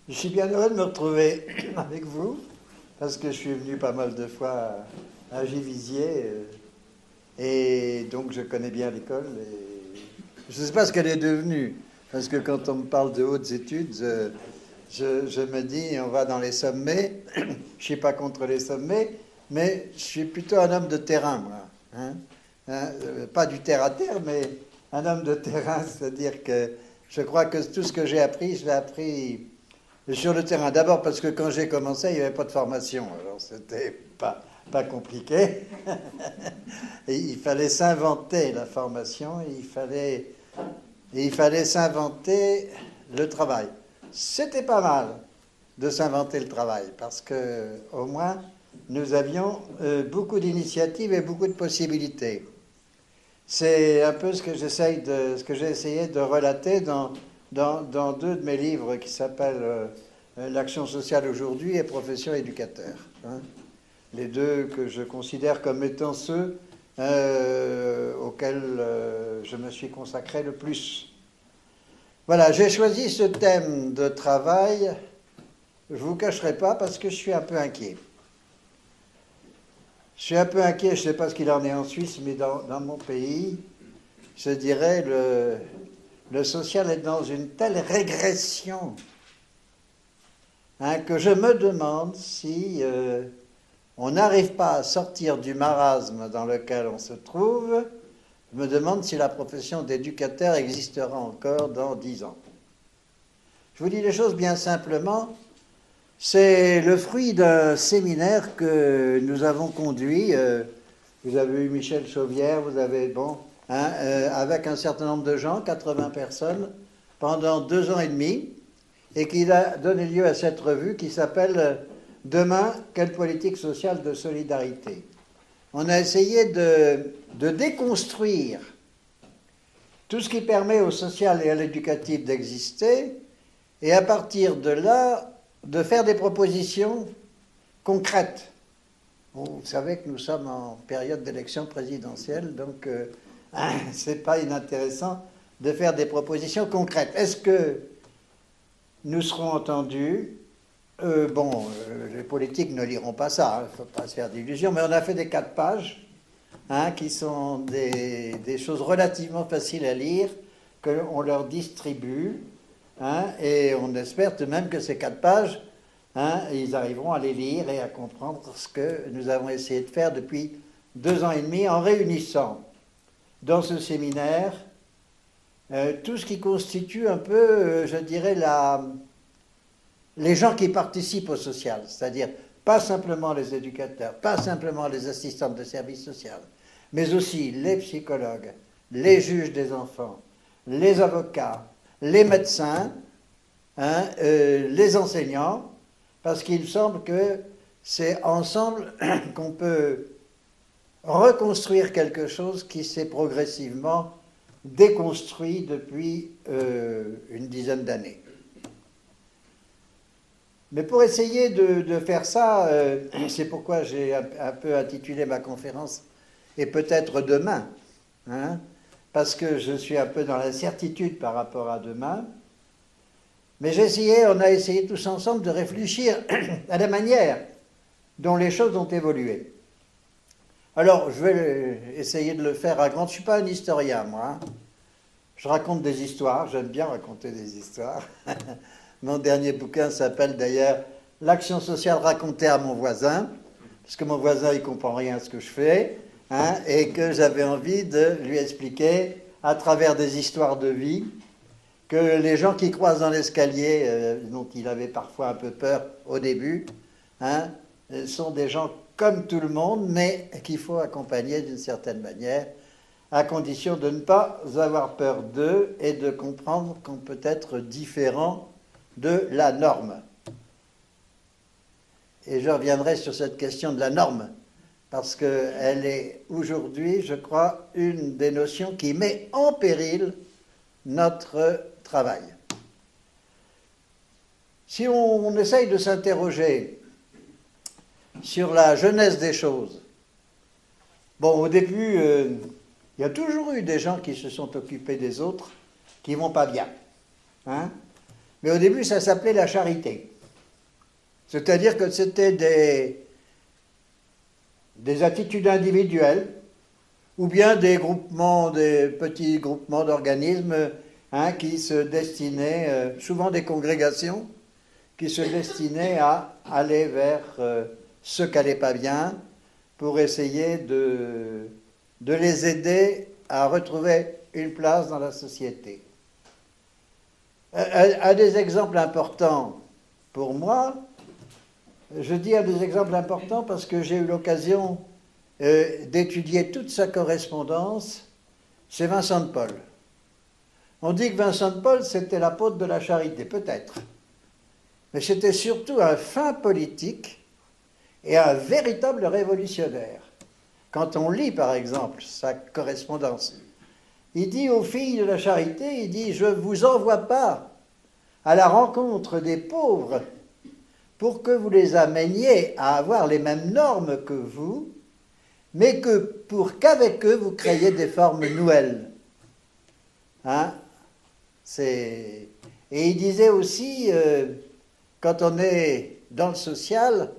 Je suis bien heureux de me retrouver avec vous, parce que je suis venu pas mal de fois à Givisiez, et donc je connais bien l'école. Et je ne sais pas ce qu'elle est devenue, parce que quand on me parle de hautes études, je me dis on va dans les sommets. Je ne suis pas contre les sommets, mais je suis plutôt un homme de terrain, moi. Pas du terre à terre, mais un homme de terrain, c'est-à-dire que je crois que tout ce que j'ai appris, je l'ai appris sur le terrain. D'abord parce que quand j'ai commencé, il n'y avait pas de formation, alors c'était pas compliqué. Et il fallait s'inventer la formation, et il fallait s'inventer le travail. C'était pas mal de s'inventer le travail, parce que au moins nous avions beaucoup d'initiatives et beaucoup de possibilités. C'est un peu ce que j'ai essayé de relater dans deux de mes livres qui s'appellent L'action sociale aujourd'hui et Profession éducateur. Les deux que je considère comme étant ceux auxquels je me suis consacré le plus. Voilà, j'ai choisi ce thème de travail, je ne vous cacherai pas, parce que je suis un peu inquiet. Je suis un peu inquiet, je ne sais pas ce qu'il en est en Suisse, mais dans mon pays, je dirais, le social est dans une telle régression que je me demande si on n'arrive pas à sortir du marasme dans lequel on se trouve. Je me demande si la profession d'éducateur existera encore dans 10 ans. Je vous dis les choses bien simplement. C'est le fruit d'un séminaire que nous avons conduit. Vous avez eu Michel Chauvière, vous avez, avec un certain nombre de gens, 80 personnes, pendant 2 ans et demi, et qui a donné lieu à cette revue qui s'appelle « Demain, quelle politique sociale de solidarité ?» On a essayé de déconstruire tout ce qui permet au social et à l'éducatif d'exister, et à partir de là, de faire des propositions concrètes. Vous savez que nous sommes en période d'élection présidentielle, donc c'est pas inintéressant de faire des propositions concrètes. Est-ce que nous serons entendus? Les politiques ne liront pas ça, il ne faut pas se faire d'illusions, mais on a fait des 4 pages, qui sont des choses relativement faciles à lire, qu'on leur distribue, et on espère tout de même que ces 4 pages, ils arriveront à les lire et à comprendre ce que nous avons essayé de faire depuis 2 ans et demi en réunissant dans ce séminaire tout ce qui constitue un peu, je dirais, les gens qui participent au social, c'est-à-dire pas simplement les éducateurs, pas simplement les assistants de service social, mais aussi les psychologues, les juges des enfants, les avocats, les médecins, les enseignants, parce qu'il semble que c'est ensemble qu'on peut reconstruire quelque chose qui s'est progressivement déconstruit depuis une dizaine d'années. Mais pour essayer de faire ça, c'est pourquoi j'ai un peu intitulé ma conférence « Et peut-être demain », parce que je suis un peu dans l'incertitude par rapport à demain. Mais on a essayé tous ensemble de réfléchir à la manière dont les choses ont évolué. Alors, je vais essayer de le faire à grand. Je ne suis pas un historien, moi. Je raconte des histoires, j'aime bien raconter des histoires. Mon dernier bouquin s'appelle d'ailleurs « L'action sociale racontée à mon voisin », parce que mon voisin, il ne comprend rien à ce que je fais, et que j'avais envie de lui expliquer, à travers des histoires de vie, que les gens qui croisent dans l'escalier, dont il avait parfois un peu peur au début, sont des gens comme tout le monde, mais qu'il faut accompagner d'une certaine manière, à condition de ne pas avoir peur d'eux et de comprendre qu'on peut être différent de la norme. Et je reviendrai sur cette question de la norme, parce qu'elle est aujourd'hui, je crois, une des notions qui met en péril notre travail. Si on essaye de s'interroger sur la genèse des choses, au début, il y a toujours eu des gens qui se sont occupés des autres qui ne vont pas bien. Mais au début, ça s'appelait la charité. C'est-à-dire que c'était des attitudes individuelles, ou bien des groupements, des petits groupements d'organismes qui se destinaient, souvent des congrégations, qui se destinaient à aller vers ceux qui n'allaient pas bien, pour essayer de les aider à retrouver une place dans la société. Un des exemples importants pour moi, je dis un des exemples importants parce que j'ai eu l'occasion d'étudier toute sa correspondance, c'est Vincent de Paul. On dit que Vincent de Paul, c'était l'apôtre de la charité, peut-être. Mais c'était surtout un fin politique et un véritable révolutionnaire. Quand on lit, par exemple, sa correspondance, il dit aux filles de la charité, il dit « Je ne vous envoie pas à la rencontre des pauvres pour que vous les ameniez à avoir les mêmes normes que vous, mais que pour qu'avec eux, vous créiez des formes nouvelles. » Et il disait aussi, quand on est dans le social,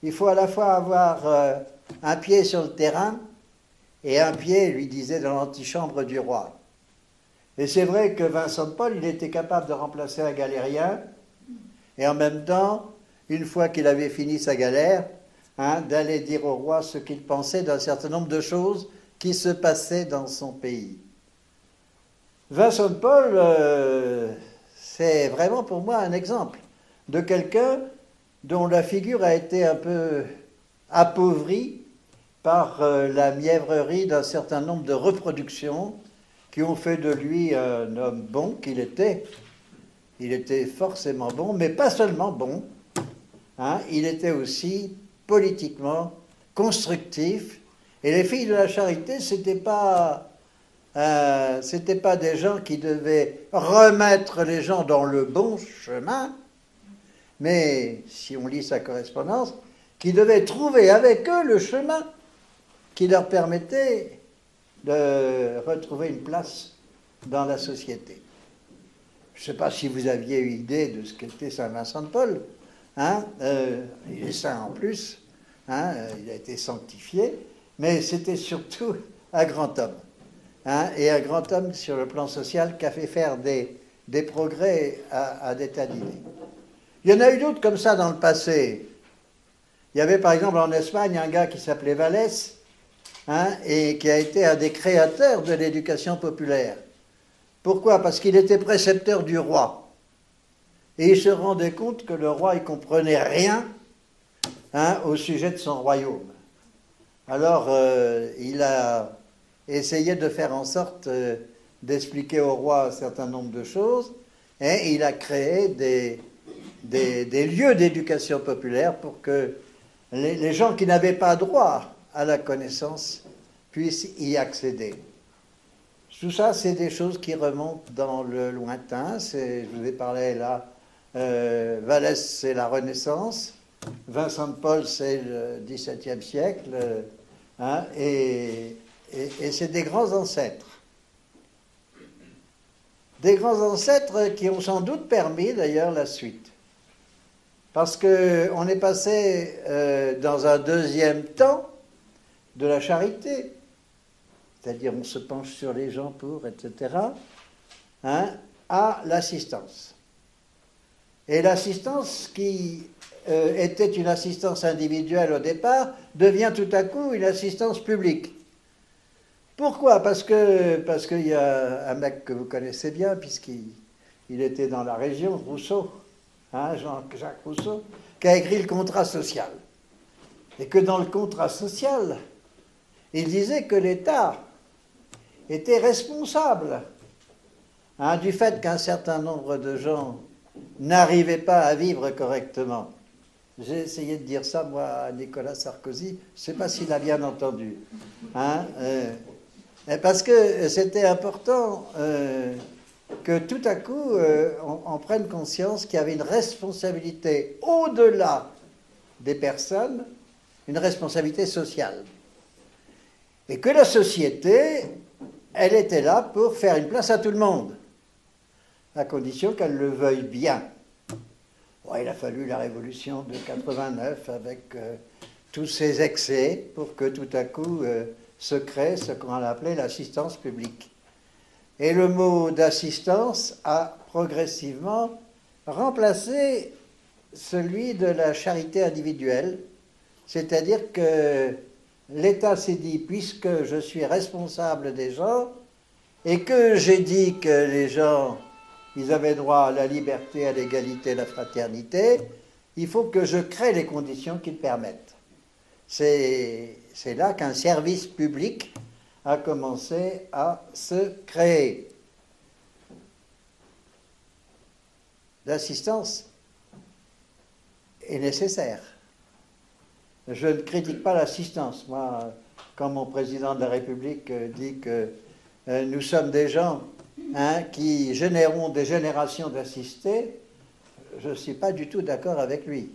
il faut à la fois avoir un pied sur le terrain et un pied, lui disait, dans l'antichambre du roi. Et c'est vrai que Vincent de Paul, il était capable de remplacer un galérien, et en même temps, une fois qu'il avait fini sa galère, d'aller dire au roi ce qu'il pensait d'un certain nombre de choses qui se passaient dans son pays. Vincent de Paul, c'est vraiment pour moi un exemple de quelqu'un dont la figure a été un peu appauvrie par la mièvrerie d'un certain nombre de reproductions qui ont fait de lui un homme bon qu'il était. Il était forcément bon, mais pas seulement bon. Il était aussi politiquement constructif. Et les filles de la charité, c'était pas des gens qui devaient remettre les gens dans le bon chemin, mais, si on lit sa correspondance, qui devaient trouver avec eux le chemin qui leur permettait de retrouver une place dans la société. Je ne sais pas si vous aviez eu idée de ce qu'était Saint Vincent de Paul. Il est saint en plus, il a été sanctifié, mais c'était surtout un grand homme. Et un grand homme sur le plan social qui a fait faire des progrès à des tas d'idées. Il y en a eu d'autres comme ça dans le passé. Il y avait par exemple en Espagne un gars qui s'appelait Vallès, et qui a été un des créateurs de l'éducation populaire. Pourquoi? Parce qu'il était précepteur du roi. Et il se rendait compte que le roi, il ne comprenait rien au sujet de son royaume. Alors, il a essayé de faire en sorte d'expliquer au roi un certain nombre de choses, et il a créé des lieux d'éducation populaire pour que les gens qui n'avaient pas droit à la connaissance puissent y accéder. Tout ça, c'est des choses qui remontent dans le lointain. Je vous ai parlé là, Vallès, c'est la Renaissance, Vincent de Paul, c'est le XVIIe siècle, et c'est des grands ancêtres. Des grands ancêtres qui ont sans doute permis d'ailleurs la suite. Parce qu'on est passé dans un deuxième temps de la charité, c'est-à-dire on se penche sur les gens pour, etc., à l'assistance. Et l'assistance qui était une assistance individuelle au départ devient tout à coup une assistance publique. Pourquoi? Parce qu'il y a un mec que vous connaissez bien, puisqu'il était dans la région, Rousseau, Jean-Jacques Rousseau, qui a écrit le contrat social. Et que dans le contrat social, il disait que l'État était responsable du fait qu'un certain nombre de gens n'arrivaient pas à vivre correctement. J'ai essayé de dire ça, moi, à Nicolas Sarkozy, je ne sais pas s'il a bien entendu. Parce que c'était important que tout à coup, on prenne conscience qu'il y avait une responsabilité au-delà des personnes, une responsabilité sociale. Et que la société, elle était là pour faire une place à tout le monde. à condition qu'elle le veuille bien. Bon, il a fallu la révolution de 89 avec tous ces excès pour que tout à coup se crée ce qu'on a appelé l'assistance publique. Et le mot d'assistance a progressivement remplacé celui de la charité individuelle, c'est-à-dire que l'État s'est dit, puisque je suis responsable des gens, et que j'ai dit que les gens, ils avaient droit à la liberté, à l'égalité, à la fraternité, il faut que je crée les conditions qui le permettent. C'est là qu'un service public a commencé à se créer. L'assistance est nécessaire. Je ne critique pas l'assistance. Moi, quand mon président de la République dit que nous sommes des gens qui généreront des générations d'assistés, je ne suis pas du tout d'accord avec lui.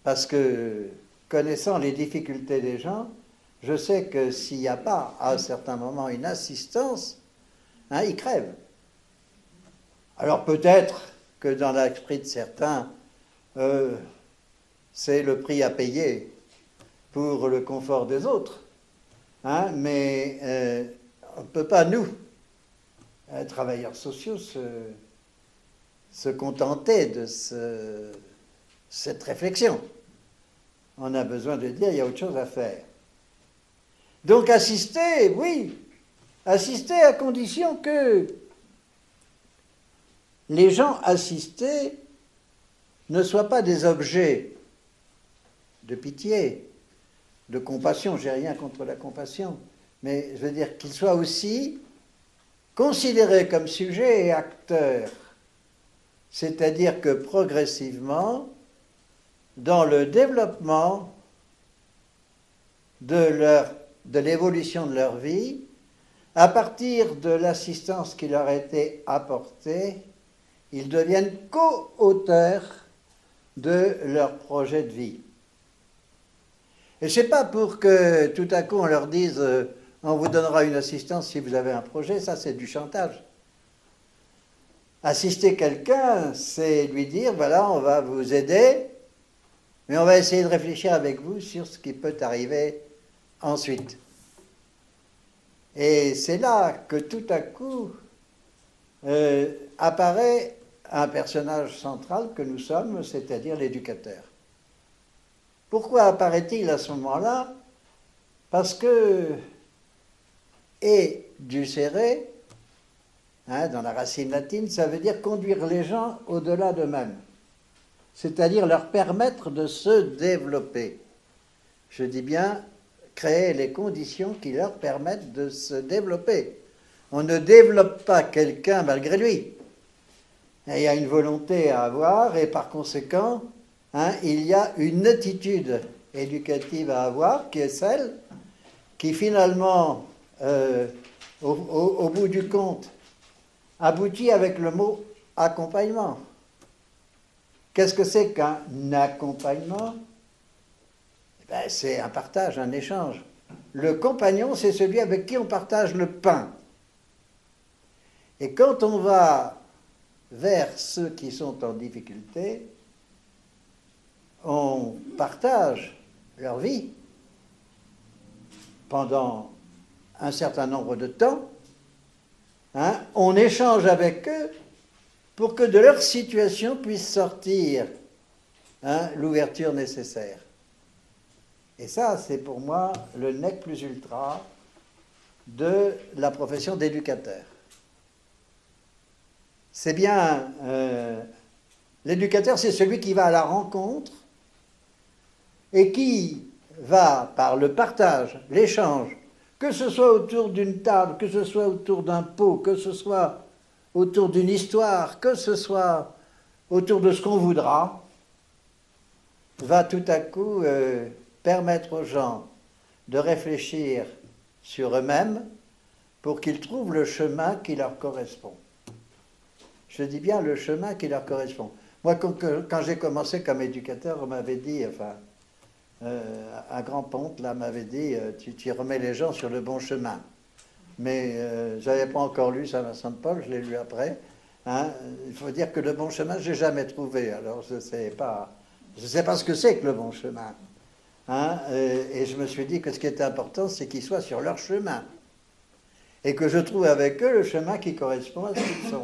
Parce que, connaissant les difficultés des gens, je sais que s'il n'y a pas, à un certain moment, une assistance, ils crèvent. Alors peut-être que dans l'esprit de certains, c'est le prix à payer pour le confort des autres. Mais on ne peut pas, nous, travailleurs sociaux, se contenter de cette réflexion. On a besoin de dire, il y a autre chose à faire. Donc assister, oui, assister à condition que les gens assistés ne soient pas des objets de pitié, de compassion. J'ai rien contre la compassion, mais je veux dire qu'ils soient aussi considérés comme sujets et acteurs. C'est-à-dire que progressivement, dans le développement de l'évolution de leur vie, à partir de l'assistance qui leur a été apportée, ils deviennent co-auteurs de leur projet de vie. Et ce n'est pas pour que tout à coup on leur dise on vous donnera une assistance si vous avez un projet, ça c'est du chantage. Assister quelqu'un, c'est lui dire voilà, on va vous aider, mais on va essayer de réfléchir avec vous sur ce qui peut arriver ensuite. Et c'est là que tout à coup apparaît un personnage central que nous sommes, c'est-à-dire l'éducateur. Pourquoi apparaît-il à ce moment-là? Parce que educere, dans la racine latine, ça veut dire conduire les gens au-delà d'eux-mêmes, c'est-à-dire leur permettre de se développer. Je dis bien créer les conditions qui leur permettent de se développer. On ne développe pas quelqu'un malgré lui. Il y a une volonté à avoir et par conséquent, il y a une attitude éducative à avoir qui est celle qui finalement, au bout du compte, aboutit avec le mot accompagnement. Qu'est-ce que c'est qu'un accompagnement? C'est un partage, un échange. Le compagnon, c'est celui avec qui on partage le pain. Et quand on va vers ceux qui sont en difficulté, on partage leur vie pendant un certain nombre de temps. On échange avec eux pour que de leur situation puisse sortir l'ouverture nécessaire. Et ça, c'est pour moi le nec plus ultra de la profession d'éducateur. C'est bien, l'éducateur, c'est celui qui va à la rencontre et qui va, par le partage, l'échange, que ce soit autour d'une table, que ce soit autour d'un pot, que ce soit autour d'une histoire, que ce soit autour de ce qu'on voudra, va tout à coup permettre aux gens de réfléchir sur eux-mêmes pour qu'ils trouvent le chemin qui leur correspond. Je dis bien le chemin qui leur correspond. Moi, quand j'ai commencé comme éducateur, on m'avait dit, un grand ponte là m'avait dit, tu remets les gens sur le bon chemin. Mais je n'avais pas encore lu Saint Vincent de Paul, je l'ai lu après. Hein. Il faut dire que le bon chemin, je n'ai jamais trouvé. Alors, je ne sais pas ce que c'est que le bon chemin. Hein. Et je me suis dit que ce qui était important, c'est qu'ils soient sur leur chemin. Et que je trouve avec eux le chemin qui correspond à ce qu'ils sont.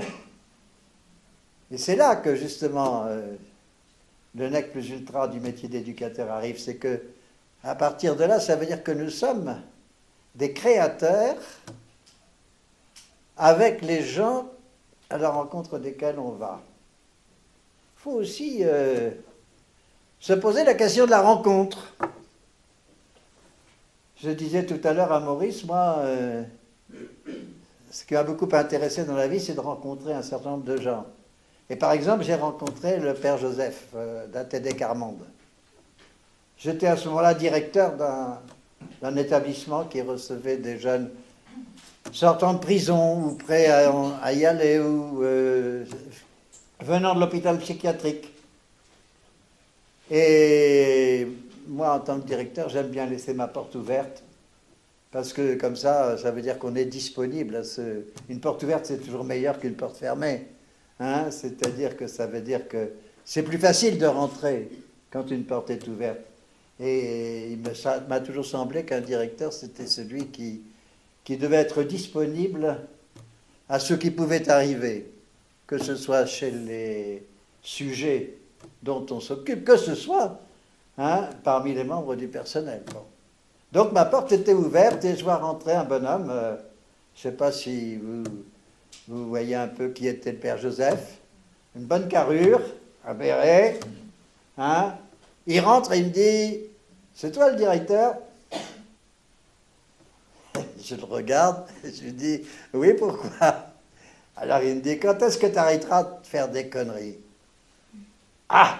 Et c'est là que, justement, le nec plus ultra du métier d'éducateur arrive. C'est que, à partir de là, ça veut dire que nous sommes des créateurs avec les gens à la rencontre desquels on va. Il faut aussi se poser la question de la rencontre. Je disais tout à l'heure à Maurice, moi, ce qui m'a beaucoup intéressé dans la vie, c'est de rencontrer un certain nombre de gens. Et par exemple, j'ai rencontré le père Joseph d'Athédé-Carmonde. J'étais à ce moment-là directeur d'un établissement qui recevait des jeunes sortant de prison ou prêts à y aller ou venant de l'hôpital psychiatrique. Et moi, en tant que directeur, j'aime bien laisser ma porte ouverte parce que comme ça veut dire qu'on est disponible. Une porte ouverte, c'est toujours meilleur qu'une porte fermée. Hein. C'est-à-dire que ça veut dire que c'est plus facile de rentrer quand une porte est ouverte. Et ça m'a toujours semblé qu'un directeur, c'était celui qui devait être disponible à ce qui pouvait arriver, que ce soit chez les sujets dont on s'occupe, que ce soit parmi les membres du personnel. Bon. Donc ma porte était ouverte et je vois rentrer un bonhomme, je ne sais pas si vous voyez un peu qui était le père Joseph, une bonne carrure, un béret, il rentre et il me dit « C'est toi le directeur ?» Je le regarde et je lui dis « Oui, pourquoi ?» Alors il me dit « Quand est-ce que tu arrêteras de faire des conneries ?» Ah.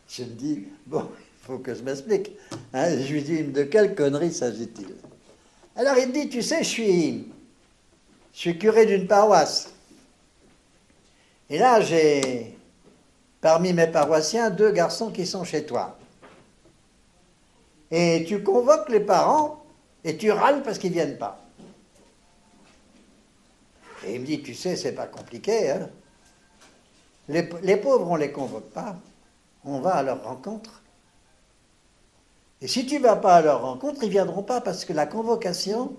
Je me dis « Bon, il faut que je m'explique. » Je lui dis « De quelle connerie s'agit-il » Alors il me dit « Tu sais, je suis curé d'une paroisse. Et là, j'ai parmi mes paroissiens 2 garçons qui sont chez toi. Et tu convoques les parents et tu râles parce qu'ils ne viennent pas. » Et il me dit, tu sais, c'est pas compliqué. Hein. Les pauvres, on ne les convoque pas. On va à leur rencontre. Et si tu ne vas pas à leur rencontre, ils ne viendront pas parce que la convocation,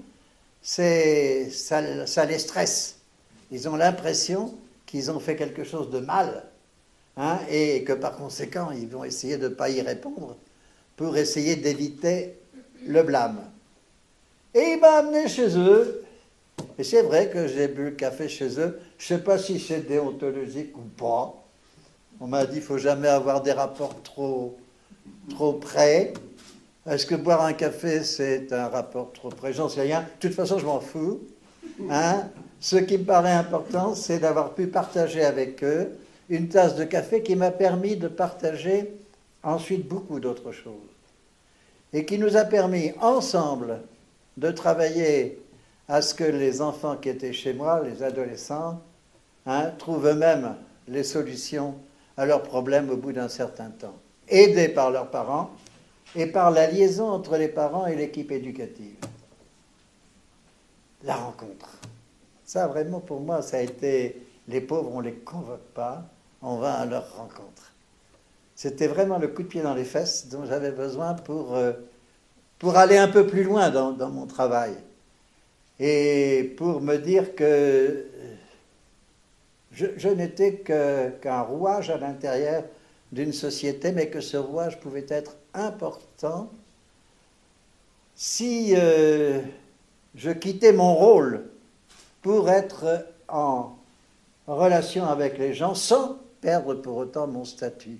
ça les stresse. Ils ont l'impression qu'ils ont fait quelque chose de mal. Et que par conséquent, ils vont essayer de ne pas y répondre pour essayer d'éviter le blâme. Et il m'a amené chez eux. Et c'est vrai que j'ai bu le café chez eux. Je ne sais pas si c'est déontologique ou pas. On m'a dit qu'il ne faut jamais avoir des rapports trop près. Est-ce que boire un café, c'est un rapport trop près? J'en sais rien. De toute façon, je m'en fous. Ce qui me paraît important, c'est d'avoir pu partager avec eux une tasse de café qui m'a permis de partager ensuite beaucoup d'autres choses. Et qui nous a permis ensemble de travailler à ce que les enfants qui étaient chez moi, les adolescents, trouvent eux-mêmes les solutions à leurs problèmes au bout d'un certain temps, aidés par leurs parents et par la liaison entre les parents et l'équipe éducative. La rencontre. Ça, vraiment, pour moi, ça a été... Les pauvres, on ne les convoque pas, on va à leur rencontre. C'était vraiment le coup de pied dans les fesses dont j'avais besoin pour aller un peu plus loin dans mon travail. Et pour me dire que je n'étais qu'un rouage à l'intérieur d'une société, mais que ce rouage pouvait être important si je quittais mon rôle pour être en relation avec les gens sans perdre pour autant mon statut.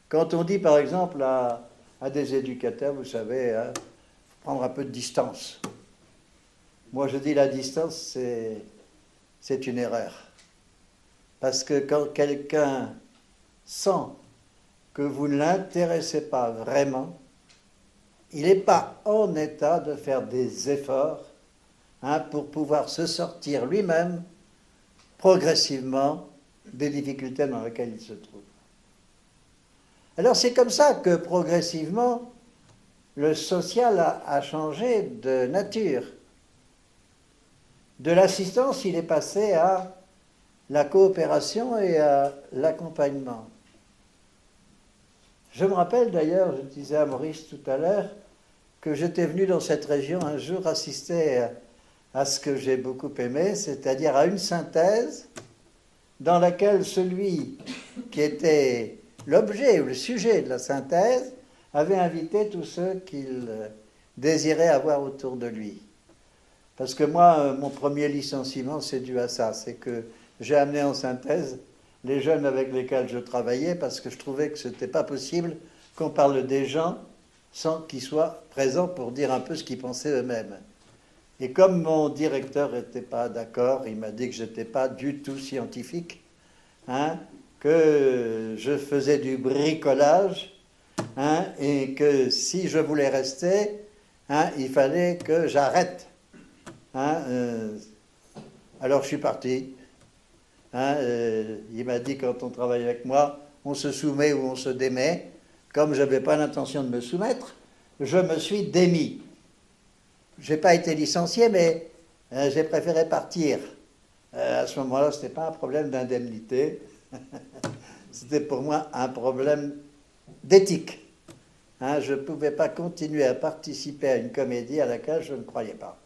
Quand on dit par exemple à des éducateurs, vous savez, faut prendre un peu de distance. Moi, je dis la distance, c'est une erreur. Parce que quand quelqu'un sent que vous ne l'intéressez pas vraiment, il n'est pas en état de faire des efforts pour pouvoir se sortir lui-même progressivement des difficultés dans lesquelles il se trouve. Alors c'est comme ça que progressivement, le social a changé de nature. De l'assistance, il est passé à la coopération et à l'accompagnement. Je me rappelle d'ailleurs, je disais à Maurice tout à l'heure, que j'étais venu dans cette région un jour assister à ce que j'ai beaucoup aimé, c'est-à-dire à une synthèse dans laquelle celui qui était l'objet ou le sujet de la synthèse avait invité tous ceux qu'il désirait avoir autour de lui. Parce que moi, mon premier licenciement, c'est dû à ça. C'est que j'ai amené en synthèse les jeunes avec lesquels je travaillais parce que je trouvais que ce n'était pas possible qu'on parle des gens sans qu'ils soient présents pour dire un peu ce qu'ils pensaient eux-mêmes. Et comme mon directeur n'était pas d'accord, il m'a dit que je n'étais pas du tout scientifique, hein, que je faisais du bricolage, hein, et que si je voulais rester, hein, il fallait que j'arrête. Hein, alors je suis parti. Hein, il m'a dit quand on travaille avec moi, on se soumet ou on se démet. Comme je n'avais pas l'intention de me soumettre, je me suis démis. Je n'ai pas été licencié, mais j'ai préféré partir. À ce moment-là, ce n'était pas un problème d'indemnité. C'était pour moi un problème d'éthique. Hein, je ne pouvais pas continuer à participer à une comédie à laquelle je ne croyais pas.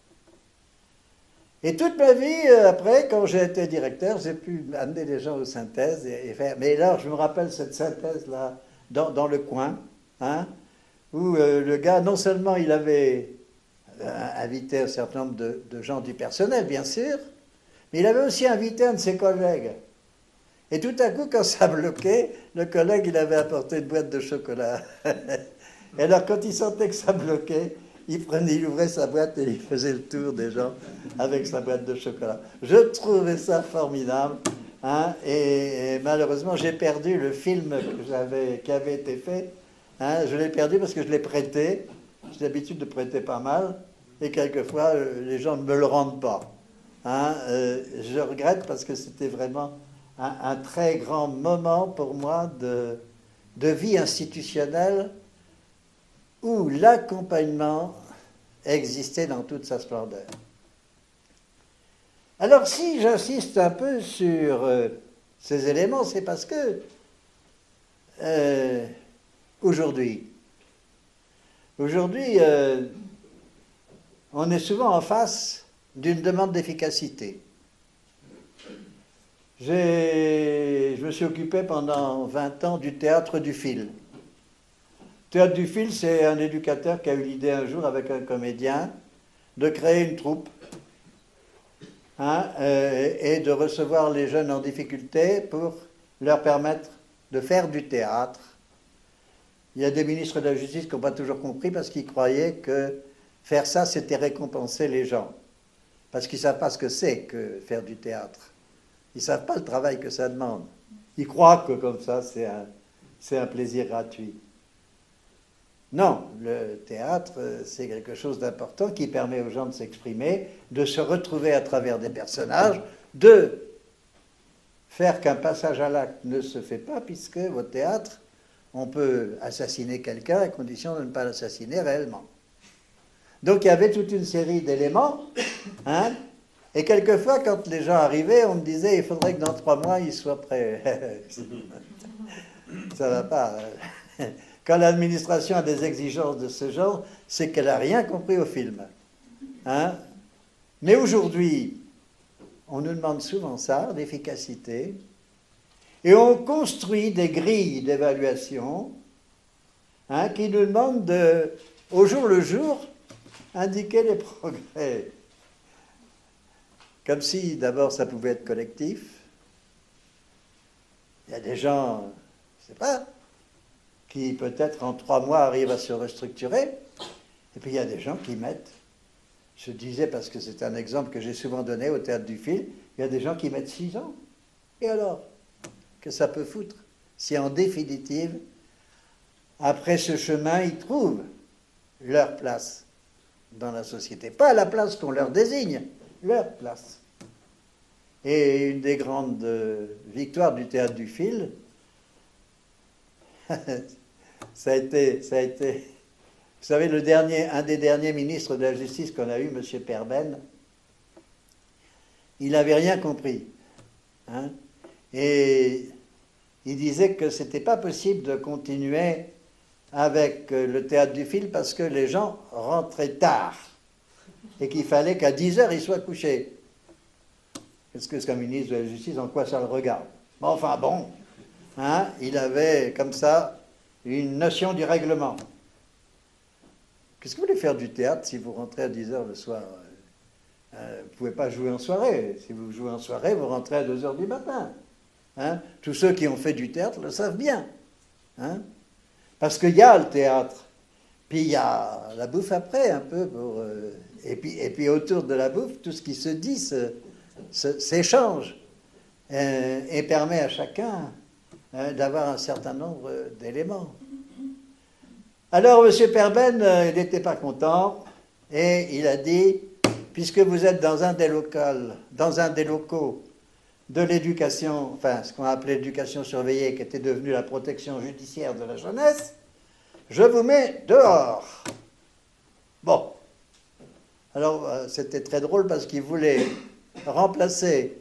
Et toute ma vie, après, quand j'ai été directeur, j'ai pu amener les gens aux synthèses et faire... Mais là, je me rappelle cette synthèse-là, dans le coin, hein, où le gars, non seulement il avait invité un certain nombre de gens du personnel, bien sûr, mais il avait aussi invité un de ses collègues. Et tout à coup, quand ça bloquait, le collègue, il avait apporté une boîte de chocolat. Et alors, quand il sentait que ça bloquait, il ouvrait sa boîte et il faisait le tour des gens avec sa boîte de chocolat. Je trouvais ça formidable. Hein, et malheureusement, j'ai perdu le film qui avait été fait. Hein, je l'ai perdu parce que je l'ai prêté. J'ai l'habitude de prêter pas mal. Et quelquefois, les gens ne me le rendent pas. Hein, je regrette parce que c'était vraiment un très grand moment pour moi de vie institutionnelle où l'accompagnement existait dans toute sa splendeur. Alors si j'insiste un peu sur ces éléments, c'est parce que aujourd'hui, on est souvent en face d'une demande d'efficacité. Je me suis occupé pendant 20 ans du théâtre du fil. Théâtre du fil, c'est un éducateur qui a eu l'idée un jour avec un comédien de créer une troupe, hein, et de recevoir les jeunes en difficulté pour leur permettre de faire du théâtre. Il y a des ministres de la Justice qui n'ont pas toujours compris parce qu'ils croyaient que faire ça, c'était récompenser les gens. Parce qu'ils ne savent pas ce que c'est que faire du théâtre. Ils ne savent pas le travail que ça demande. Ils croient que comme ça, c'est un plaisir gratuit. Non, le théâtre, c'est quelque chose d'important qui permet aux gens de s'exprimer, de se retrouver à travers des personnages, de faire qu'un passage à l'acte ne se fait pas, puisque au théâtre, on peut assassiner quelqu'un à condition de ne pas l'assassiner réellement. Donc il y avait toute une série d'éléments, hein, et quelquefois, quand les gens arrivaient, on me disait, il faudrait que dans 3 mois, ils soient prêts. Ça va pas. Quand l'administration a des exigences de ce genre, c'est qu'elle n'a rien compris au film. Hein? Mais aujourd'hui, on nous demande souvent ça, l'efficacité, et on construit des grilles d'évaluation, hein, qui nous demandent de, au jour le jour, indiquer les progrès. Comme si, d'abord, ça pouvait être collectif. Il y a des gens, je ne sais pas, qui peut-être en 3 mois arrivent à se restructurer. Et puis il y a des gens qui mettent, je disais parce que c'est un exemple que j'ai souvent donné au Théâtre du Fil, il y a des gens qui mettent 6 ans. Et alors, que ça peut foutre si en définitive, après ce chemin, ils trouvent leur place dans la société. Pas la place qu'on leur désigne, leur place. Et une des grandes victoires du Théâtre du Fil, ça a été, vous savez, un des derniers ministres de la Justice qu'on a eu, M. Perben, il n'avait rien compris. hein. Et il disait que ce n'était pas possible de continuer avec le théâtre du film parce que les gens rentraient tard et qu'il fallait qu'à 10 heures ils soient couchés. Est-ce que c'est un ministre de la Justice, en quoi ça le regarde? Enfin bon, hein, il avait comme ça une notion du règlement. Qu'est-ce que vous voulez faire du théâtre si vous rentrez à 10 heures le soir? Vous ne pouvez pas jouer en soirée. Si vous jouez en soirée, vous rentrez à 2 heures du matin. Hein? Tous ceux qui ont fait du théâtre le savent bien. Hein? Parce qu'il y a le théâtre, puis il y a la bouffe après, un peu. Et puis autour de la bouffe, tout ce qui se dit s'échange et permet à chacun d'avoir un certain nombre d'éléments. Alors, M. Perben, il n'était pas content, et il a dit, puisque vous êtes dans un des locaux de l'éducation, enfin, ce qu'on appelait l'éducation surveillée, qui était devenue la protection judiciaire de la jeunesse, je vous mets dehors. Bon. Alors, c'était très drôle parce qu'il voulait remplacer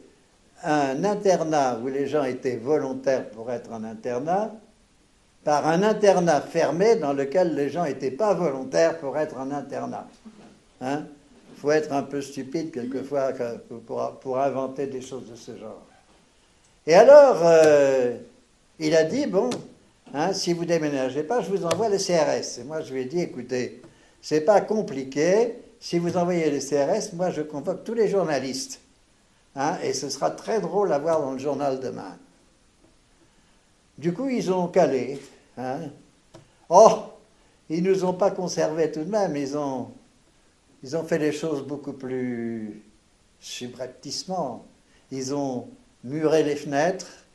un internat où les gens étaient volontaires pour être en internat par un internat fermé dans lequel les gens n'étaient pas volontaires pour être en internat. Hein? Faut être un peu stupide quelquefois pour inventer des choses de ce genre. Et alors, il a dit, bon, hein, si vous ne déménagez pas, je vous envoie les CRS. Et moi, je lui ai dit, écoutez, c'est pas compliqué. Si vous envoyez les CRS, moi, je convoque tous les journalistes. Hein, et ce sera très drôle à voir dans le journal demain. Du coup, ils ont calé. Hein. Oh, ils ne nous ont pas conservés tout de même. Ils ont fait les choses beaucoup plus subrepticement. Ils ont muré les fenêtres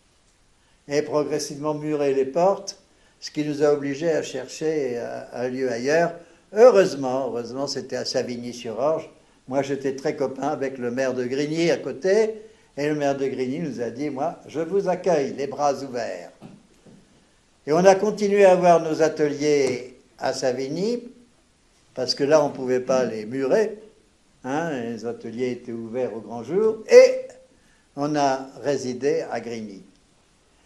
et progressivement muré les portes, ce qui nous a obligés à chercher un lieu ailleurs. Heureusement, c'était à Savigny-sur-Orge. Moi, j'étais très copain avec le maire de Grigny à côté, et le maire de Grigny nous a dit, moi, je vous accueille, les bras ouverts. Et on a continué à avoir nos ateliers à Savigny, parce que là, on ne pouvait pas les murer. Hein, les ateliers étaient ouverts au grand jour, et on a résidé à Grigny.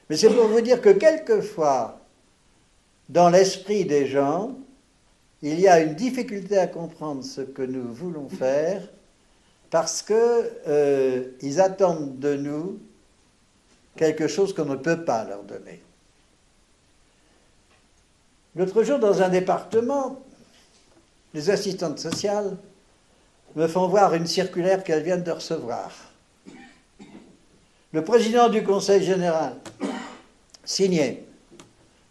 Mais c'est pour vous dire que quelquefois, dans l'esprit des gens, il y a une difficulté à comprendre ce que nous voulons faire parce qu'ils attendent de nous quelque chose qu'on ne peut pas leur donner. L'autre jour, dans un département, les assistantes sociales me font voir une circulaire qu'elles viennent de recevoir. Le président du Conseil général, signé.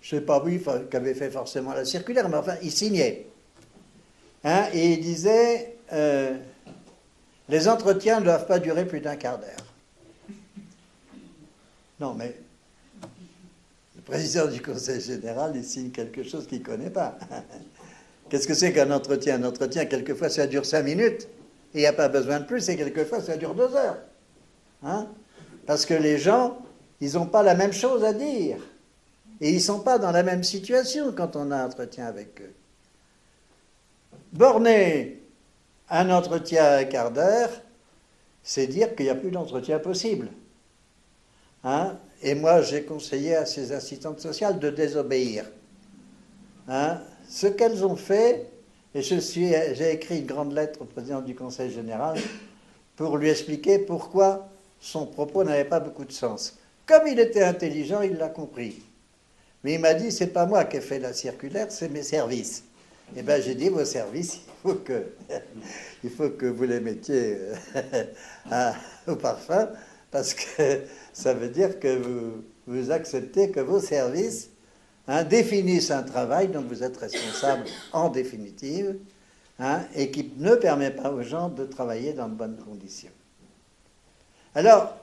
Je ne sais pas lui qui avait fait forcément la circulaire, mais enfin, il signait. Hein, et il disait, les entretiens ne doivent pas durer plus d'un quart d'heure. Non, mais le président du Conseil général, il signe quelque chose qu'il ne connaît pas. Qu'est-ce que c'est qu'un entretien? Un entretien, quelquefois, ça dure 5 minutes, et il n'y a pas besoin de plus, et quelquefois, ça dure 2 heures. Hein? Parce que les gens, ils n'ont pas la même chose à dire. Et ils ne sont pas dans la même situation quand on a un entretien avec eux. Borner un entretien à un quart d'heure, c'est dire qu'il n'y a plus d'entretien possible. Hein? Et moi, j'ai conseillé à ces assistantes sociales de désobéir. Hein? Ce qu'elles ont fait, et j'ai écrit une grande lettre au président du Conseil général pour lui expliquer pourquoi son propos n'avait pas beaucoup de sens. Comme il était intelligent, il l'a compris. Mais il m'a dit, c'est pas moi qui ai fait la circulaire, c'est mes services. Eh bien, j'ai dit, vos services, il faut que vous les mettiez au parfum, parce que ça veut dire que vous acceptez que vos services définissent un travail dont vous êtes responsable en définitive, et qui ne permet pas aux gens de travailler dans de bonnes conditions. Alors,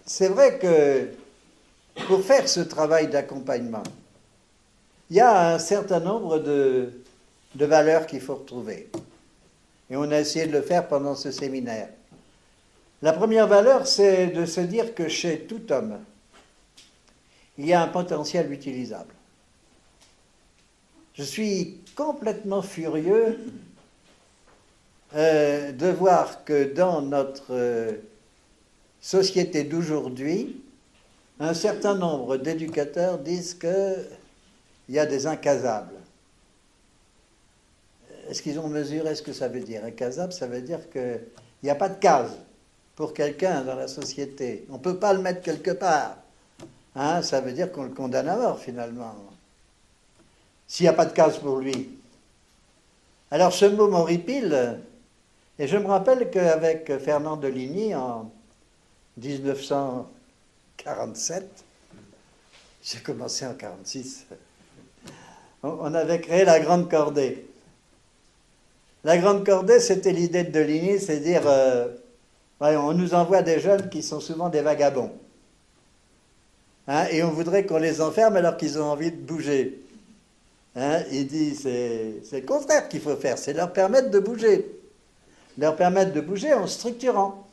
c'est vrai que pour faire ce travail d'accompagnement, il y a un certain nombre de valeurs qu'il faut retrouver. Et on a essayé de le faire pendant ce séminaire. La première valeur, c'est de se dire que chez tout homme, il y a un potentiel utilisable. Je suis complètement furieux de voir que dans notre société d'aujourd'hui, un certain nombre d'éducateurs disent qu'il y a des incasables. Est-ce qu'ils ont mesuré ce que ça veut dire? Incasable, ça veut dire qu'il n'y a pas de case pour quelqu'un dans la société. On ne peut pas le mettre quelque part. Hein, ça veut dire qu'on le condamne à mort, finalement. S'il n'y a pas de case pour lui. Alors ce mot m'horripile, et je me rappelle qu'avec Fernand de Ligny, en 1947, j'ai commencé en 1946, on avait créé la Grande Cordée. La Grande Cordée, c'était l'idée de Ligny, c'est dire, on nous envoie des jeunes qui sont souvent des vagabonds. Hein, et on voudrait qu'on les enferme alors qu'ils ont envie de bouger. Hein, il dit, c'est le contraire qu'il faut faire, c'est leur permettre de bouger. Leur permettre de bouger en structurant.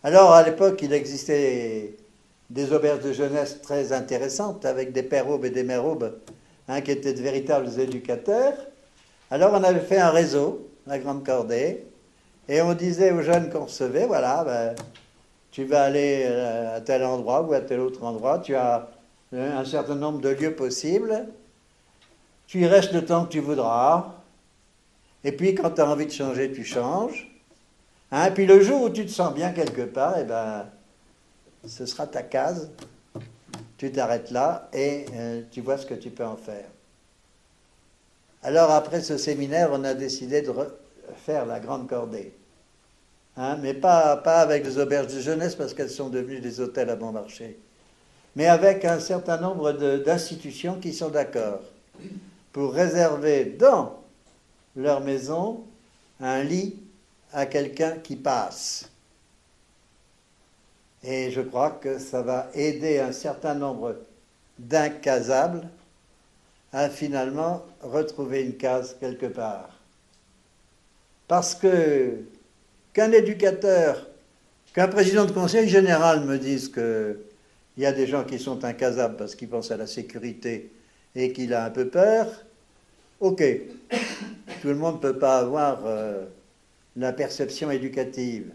Alors, à l'époque, il existait des auberges de jeunesse très intéressantes, avec des pères aubes et des mères aubes, hein, qui étaient de véritables éducateurs. Alors, on avait fait un réseau, la Grande Cordée, et on disait aux jeunes qu'on recevait, voilà, ben, tu vas aller à tel endroit ou à tel autre endroit, tu as un certain nombre de lieux possibles, tu y restes le temps que tu voudras, et puis quand tu as envie de changer, tu changes. Hein, puis le jour où tu te sens bien quelque part, eh ben, ce sera ta case, tu t'arrêtes là et tu vois ce que tu peux en faire. Alors après ce séminaire, on a décidé de faire la Grande Cordée. Hein, mais pas avec les auberges de jeunesse parce qu'elles sont devenues des hôtels à bon marché, mais avec un certain nombre d'institutions qui sont d'accord pour réserver dans leur maison un lit à quelqu'un qui passe. Et je crois que ça va aider un certain nombre d'incasables à finalement retrouver une case quelque part. Parce que qu'un éducateur, qu'un président de conseil général me dise qu'il y a des gens qui sont incasables parce qu'ils pensent à la sécurité et qu'il a un peu peur, ok, tout le monde ne peut pas avoir la perception éducative.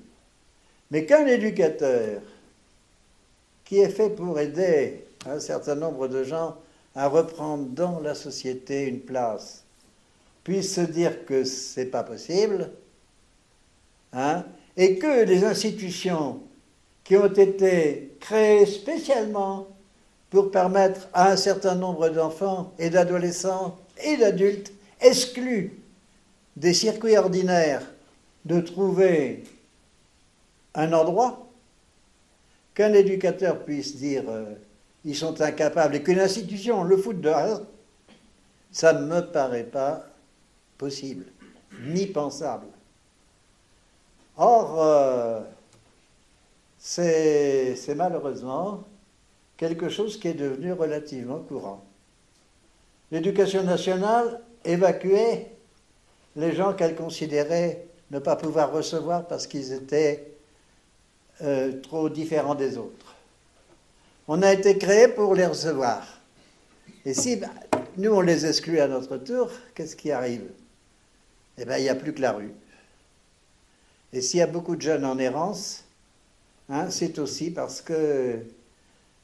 Mais qu'un éducateur qui est fait pour aider un certain nombre de gens à reprendre dans la société une place puisse se dire que ce n'est pas possible, hein, et que les institutions qui ont été créées spécialement pour permettre à un certain nombre d'enfants et d'adolescents et d'adultes exclus des circuits ordinaires de trouver un endroit, qu'un éducateur puisse dire ils sont incapables et qu'une institution le foute dehors, ça ne me paraît pas possible, ni pensable. Or, c'est malheureusement quelque chose qui est devenu relativement courant. L'éducation nationale évacuait les gens qu'elle considérait ne pas pouvoir recevoir parce qu'ils étaient trop différents des autres. On a été créé pour les recevoir. Et si nous, on les exclut à notre tour, qu'est-ce qui arrive? Eh bien, il n'y a plus que la rue. Et s'il y a beaucoup de jeunes en errance, hein, c'est aussi parce que,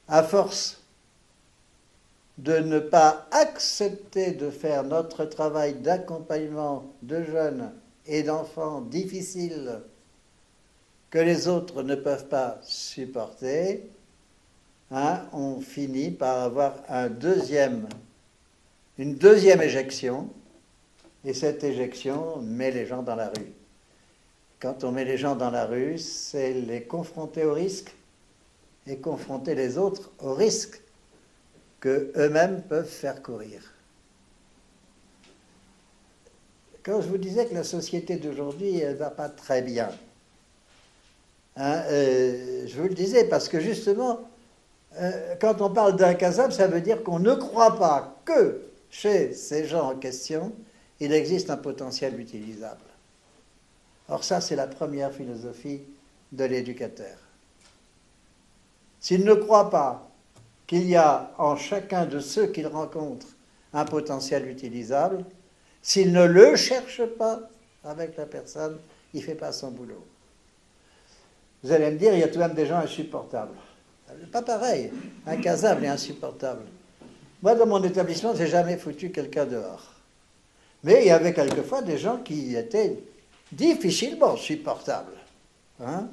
à force de ne pas accepter de faire notre travail d'accompagnement de jeunes et d'enfants difficiles que les autres ne peuvent pas supporter, hein, on finit par avoir une deuxième éjection, et cette éjection met les gens dans la rue. Quand on met les gens dans la rue, c'est les confronter au risque et confronter les autres au risque qu'eux-mêmes peuvent faire courir. Quand je vous disais que la société d'aujourd'hui, elle ne va pas très bien, hein, je vous le disais parce que justement, quand on parle d'incasable, ça veut dire qu'on ne croit pas que chez ces gens en question, il existe un potentiel utilisable. Or ça, c'est la première philosophie de l'éducateur. S'il ne croit pas qu'il y a en chacun de ceux qu'il rencontre un potentiel utilisable, s'il ne le cherche pas avec la personne, il ne fait pas son boulot. Vous allez me dire, il y a tout de même des gens insupportables. Pas pareil, incasables et insupportables. Moi, dans mon établissement, j'ai jamais foutu quelqu'un dehors. Mais il y avait quelquefois des gens qui étaient difficilement supportables. Hein?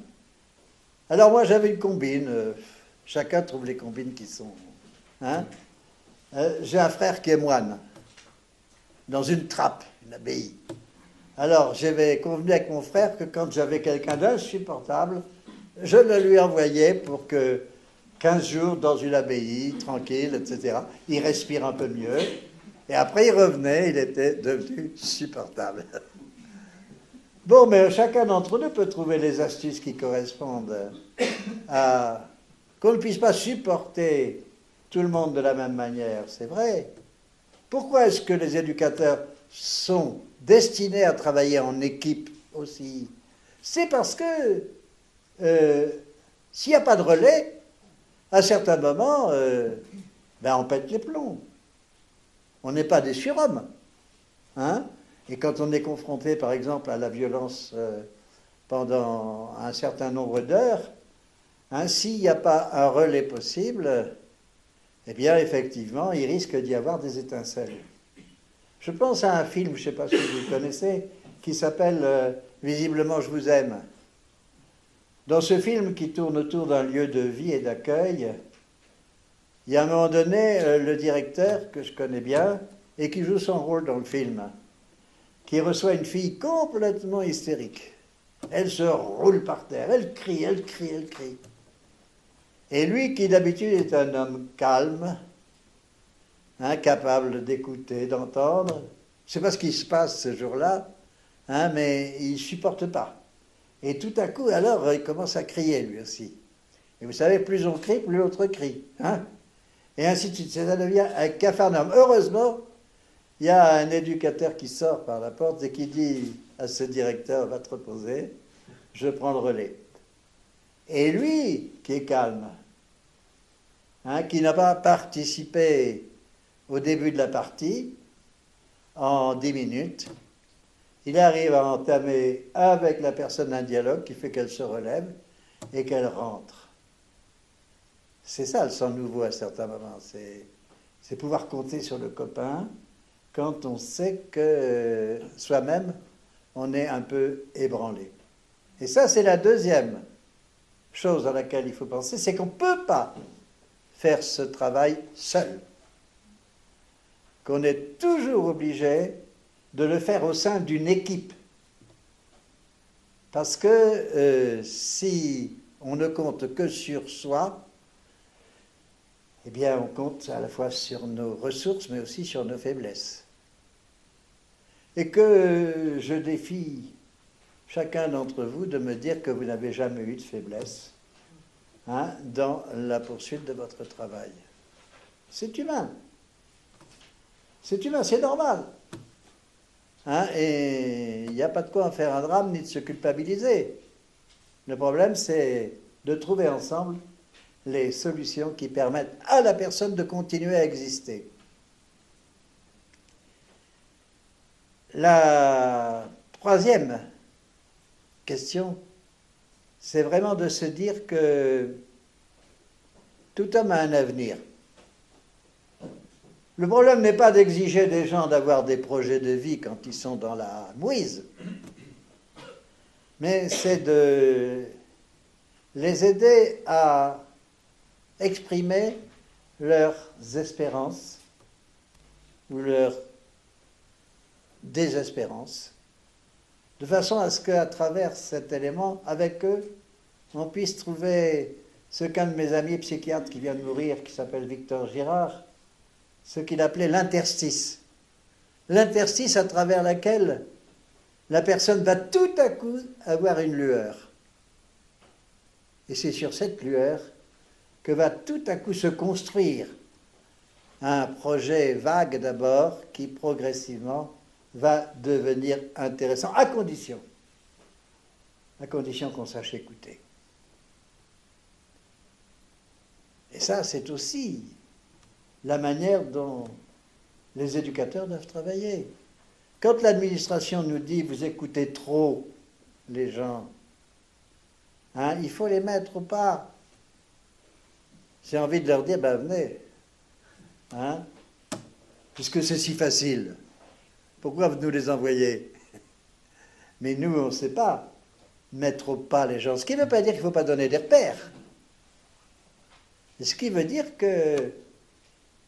Alors moi, j'avais une combine. Chacun trouve les combines qui sont. Hein? J'ai un frère qui est moine, dans une trappe, une abbaye. Alors, j'avais convenu avec mon frère que quand j'avais quelqu'un d'insupportable, je le lui envoyais pour que 15 jours dans une abbaye, tranquille, etc., il respire un peu mieux. Et après, il revenait, il était devenu supportable. Bon, mais chacun d'entre nous peut trouver les astuces qui correspondent à qu'on ne puisse pas supporter tout le monde de la même manière, c'est vrai. Pourquoi est-ce que les éducateurs sont destinés à travailler en équipe aussi? C'est parce que s'il n'y a pas de relais, à certains moments, on pète les plombs. On n'est pas des surhommes. Hein? Et quand on est confronté, par exemple, à la violence pendant un certain nombre d'heures, s'il n'y a pas un relais possible, eh bien, effectivement, il risque d'y avoir des étincelles. Je pense à un film, je ne sais pas si vous le connaissez, qui s'appelle Visiblement je vous aime. Dans ce film qui tourne autour d'un lieu de vie et d'accueil, il y a à un moment donné le directeur, que je connais bien, et qui joue son rôle dans le film, qui reçoit une fille complètement hystérique. Elle se roule par terre, elle crie, elle crie, elle crie. Et lui, qui d'habitude est un homme calme, incapable d'écouter, d'entendre, je ne sais pas ce qui se passe ce jour-là, mais il ne supporte pas. Et tout à coup, alors, il commence à crier lui aussi. Et vous savez, plus on crie, plus l'autre crie. Et ainsi de suite. Ça devient un capharnaüm. Heureusement, il y a un éducateur qui sort par la porte et qui dit à ce directeur, va te reposer, je prends le relais. Et lui, qui est calme, qui n'a pas participé au début de la partie, en 10 minutes, il arrive à entamer avec la personne un dialogue qui fait qu'elle se relève et qu'elle rentre. C'est ça le sang nouveau à certains moments, c'est pouvoir compter sur le copain quand on sait que soi-même, on est un peu ébranlé. Et ça, c'est la deuxième chose à laquelle il faut penser, c'est qu'on ne peut pas faire ce travail seul. Qu'on est toujours obligé de le faire au sein d'une équipe. Parce que si on ne compte que sur soi, eh bien on compte à la fois sur nos ressources, mais aussi sur nos faiblesses. Et que je défie chacun d'entre vous de me dire que vous n'avez jamais eu de faiblesse dans la poursuite de votre travail. C'est humain. C'est humain, c'est normal. Et il n'y a pas de quoi en faire un drame ni de se culpabiliser. Le problème, c'est de trouver ensemble les solutions qui permettent à la personne de continuer à exister. La troisième question, c'est vraiment de se dire que tout homme a un avenir. Le problème n'est pas d'exiger des gens d'avoir des projets de vie quand ils sont dans la mouise, mais c'est de les aider à exprimer leurs espérances ou leurs désespérances, de façon à ce qu'à travers cet élément, avec eux, on puisse trouver ce qu'un de mes amis psychiatres qui vient de mourir, qui s'appelle Victor Girard, ce qu'il appelait l'interstice. L'interstice à travers laquelle la personne va tout à coup avoir une lueur. Et c'est sur cette lueur que va tout à coup se construire un projet vague d'abord, qui progressivement va devenir intéressant, à condition qu'on sache écouter. Et ça, c'est aussi la manière dont les éducateurs doivent travailler. Quand l'administration nous dit « vous écoutez trop les gens », Hein, il faut les mettre au pas. J'ai envie de leur dire, ben venez. Hein, puisque c'est si facile. Pourquoi vous nous les envoyez? Mais nous, on ne sait pas mettre au pas les gens. Ce qui ne veut pas dire qu'il ne faut pas donner des repères. Ce qui veut dire que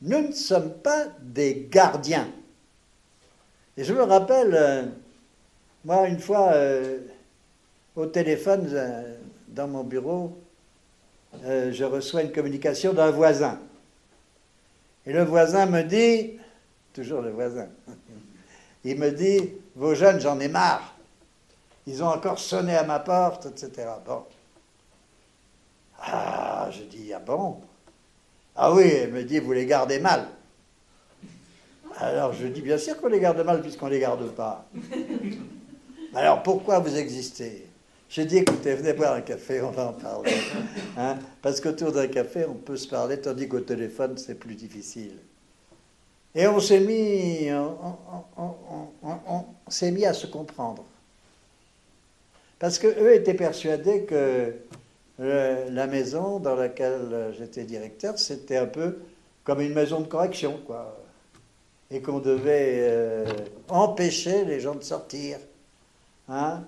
nous ne sommes pas des gardiens. Et je me rappelle, moi, une fois, au téléphone, dans mon bureau, je reçois une communication d'un voisin. Et le voisin me dit, toujours le voisin, il me dit, vos jeunes, j'en ai marre. Ils ont encore sonné à ma porte, etc. Bon. Ah, je dis, ah bon? Ah oui, elle me dit, vous les gardez mal. Alors je dis, bien sûr qu'on les garde mal puisqu'on ne les garde pas. Alors pourquoi vous existez? J'ai dit, écoutez, venez boire un café, on va en parler. Hein, parce qu'autour d'un café, on peut se parler, tandis qu'au téléphone, c'est plus difficile. Et on s'est mis, on s'est mis à se comprendre. Parce qu'eux étaient persuadés que la maison dans laquelle j'étais directeur, c'était un peu comme une maison de correction, quoi. Et qu'on devait empêcher les gens de sortir. Hein?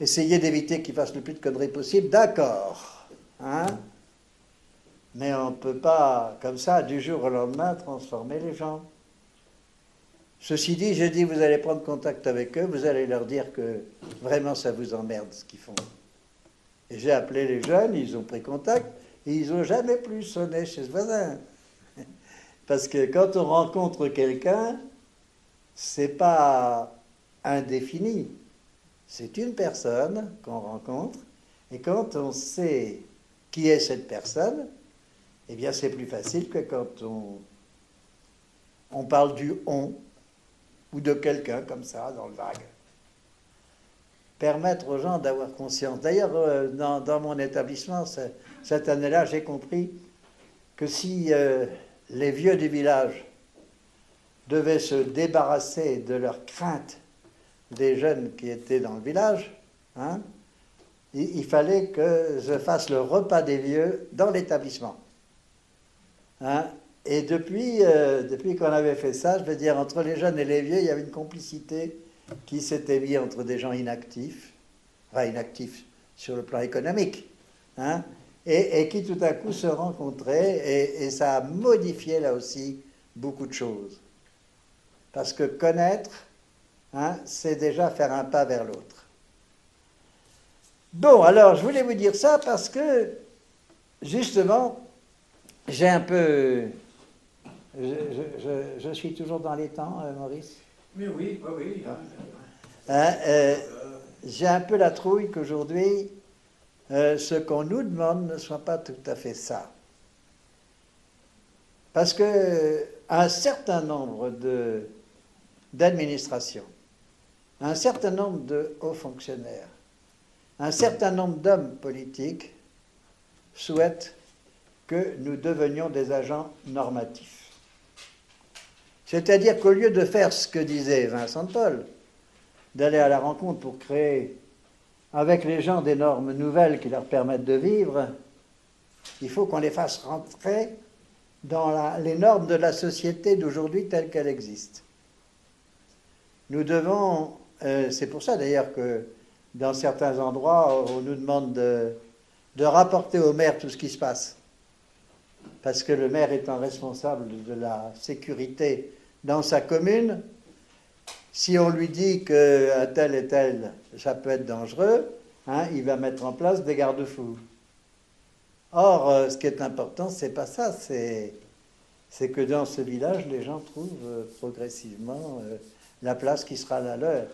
Essayer d'éviter qu'ils fassent le plus de conneries possible, d'accord. Hein? Mais on ne peut pas, comme ça, du jour au lendemain, transformer les gens. Ceci dit, j'ai dit, vous allez prendre contact avec eux, vous allez leur dire que vraiment ça vous emmerde ce qu'ils font. Et j'ai appelé les jeunes, ils ont pris contact, et ils n'ont jamais plus sonné chez ce voisin. Parce que quand on rencontre quelqu'un, c'est pas indéfini. C'est une personne qu'on rencontre, et quand on sait qui est cette personne, eh bien c'est plus facile que quand on parle du on, ou de quelqu'un comme ça, dans le vague. Permettre aux gens d'avoir conscience. D'ailleurs, dans mon établissement, cette année-là, j'ai compris que si les vieux du village devaient se débarrasser de leur crainte des jeunes qui étaient dans le village, hein, il fallait que je fasse le repas des vieux dans l'établissement. Hein, et depuis qu'on avait fait ça, je veux dire, entre les jeunes et les vieux, il y avait une complicité qui s'était mise entre des gens inactifs, enfin inactifs sur le plan économique, hein, et qui tout à coup se rencontraient, et ça a modifié là aussi beaucoup de choses. Parce que connaître, hein, c'est déjà faire un pas vers l'autre. Bon, alors je voulais vous dire ça parce que, justement, j'ai un peu... Je suis toujours dans les temps, Maurice? Mais oui, oui. Hein, j'ai un peu la trouille qu'aujourd'hui, ce qu'on nous demande ne soit pas tout à fait ça. Parce que un certain nombre d'administrations, un certain nombre de hauts fonctionnaires, un certain nombre d'hommes politiques souhaitent que nous devenions des agents normatifs. C'est-à-dire qu'au lieu de faire ce que disait Vincent de Paul, d'aller à la rencontre pour créer avec les gens des normes nouvelles qui leur permettent de vivre, il faut qu'on les fasse rentrer dans les normes de la société d'aujourd'hui telle qu'elle existe. Nous devons, c'est pour ça d'ailleurs que dans certains endroits, on nous demande de rapporter au maire tout ce qui se passe. Parce que le maire étant responsable de la sécurité dans sa commune, si on lui dit qu'à tel et tel, ça peut être dangereux, hein, il va mettre en place des garde-fous. Or, ce qui est important, c'est pas ça, c'est que dans ce village, les gens trouvent progressivement la place qui sera la leur.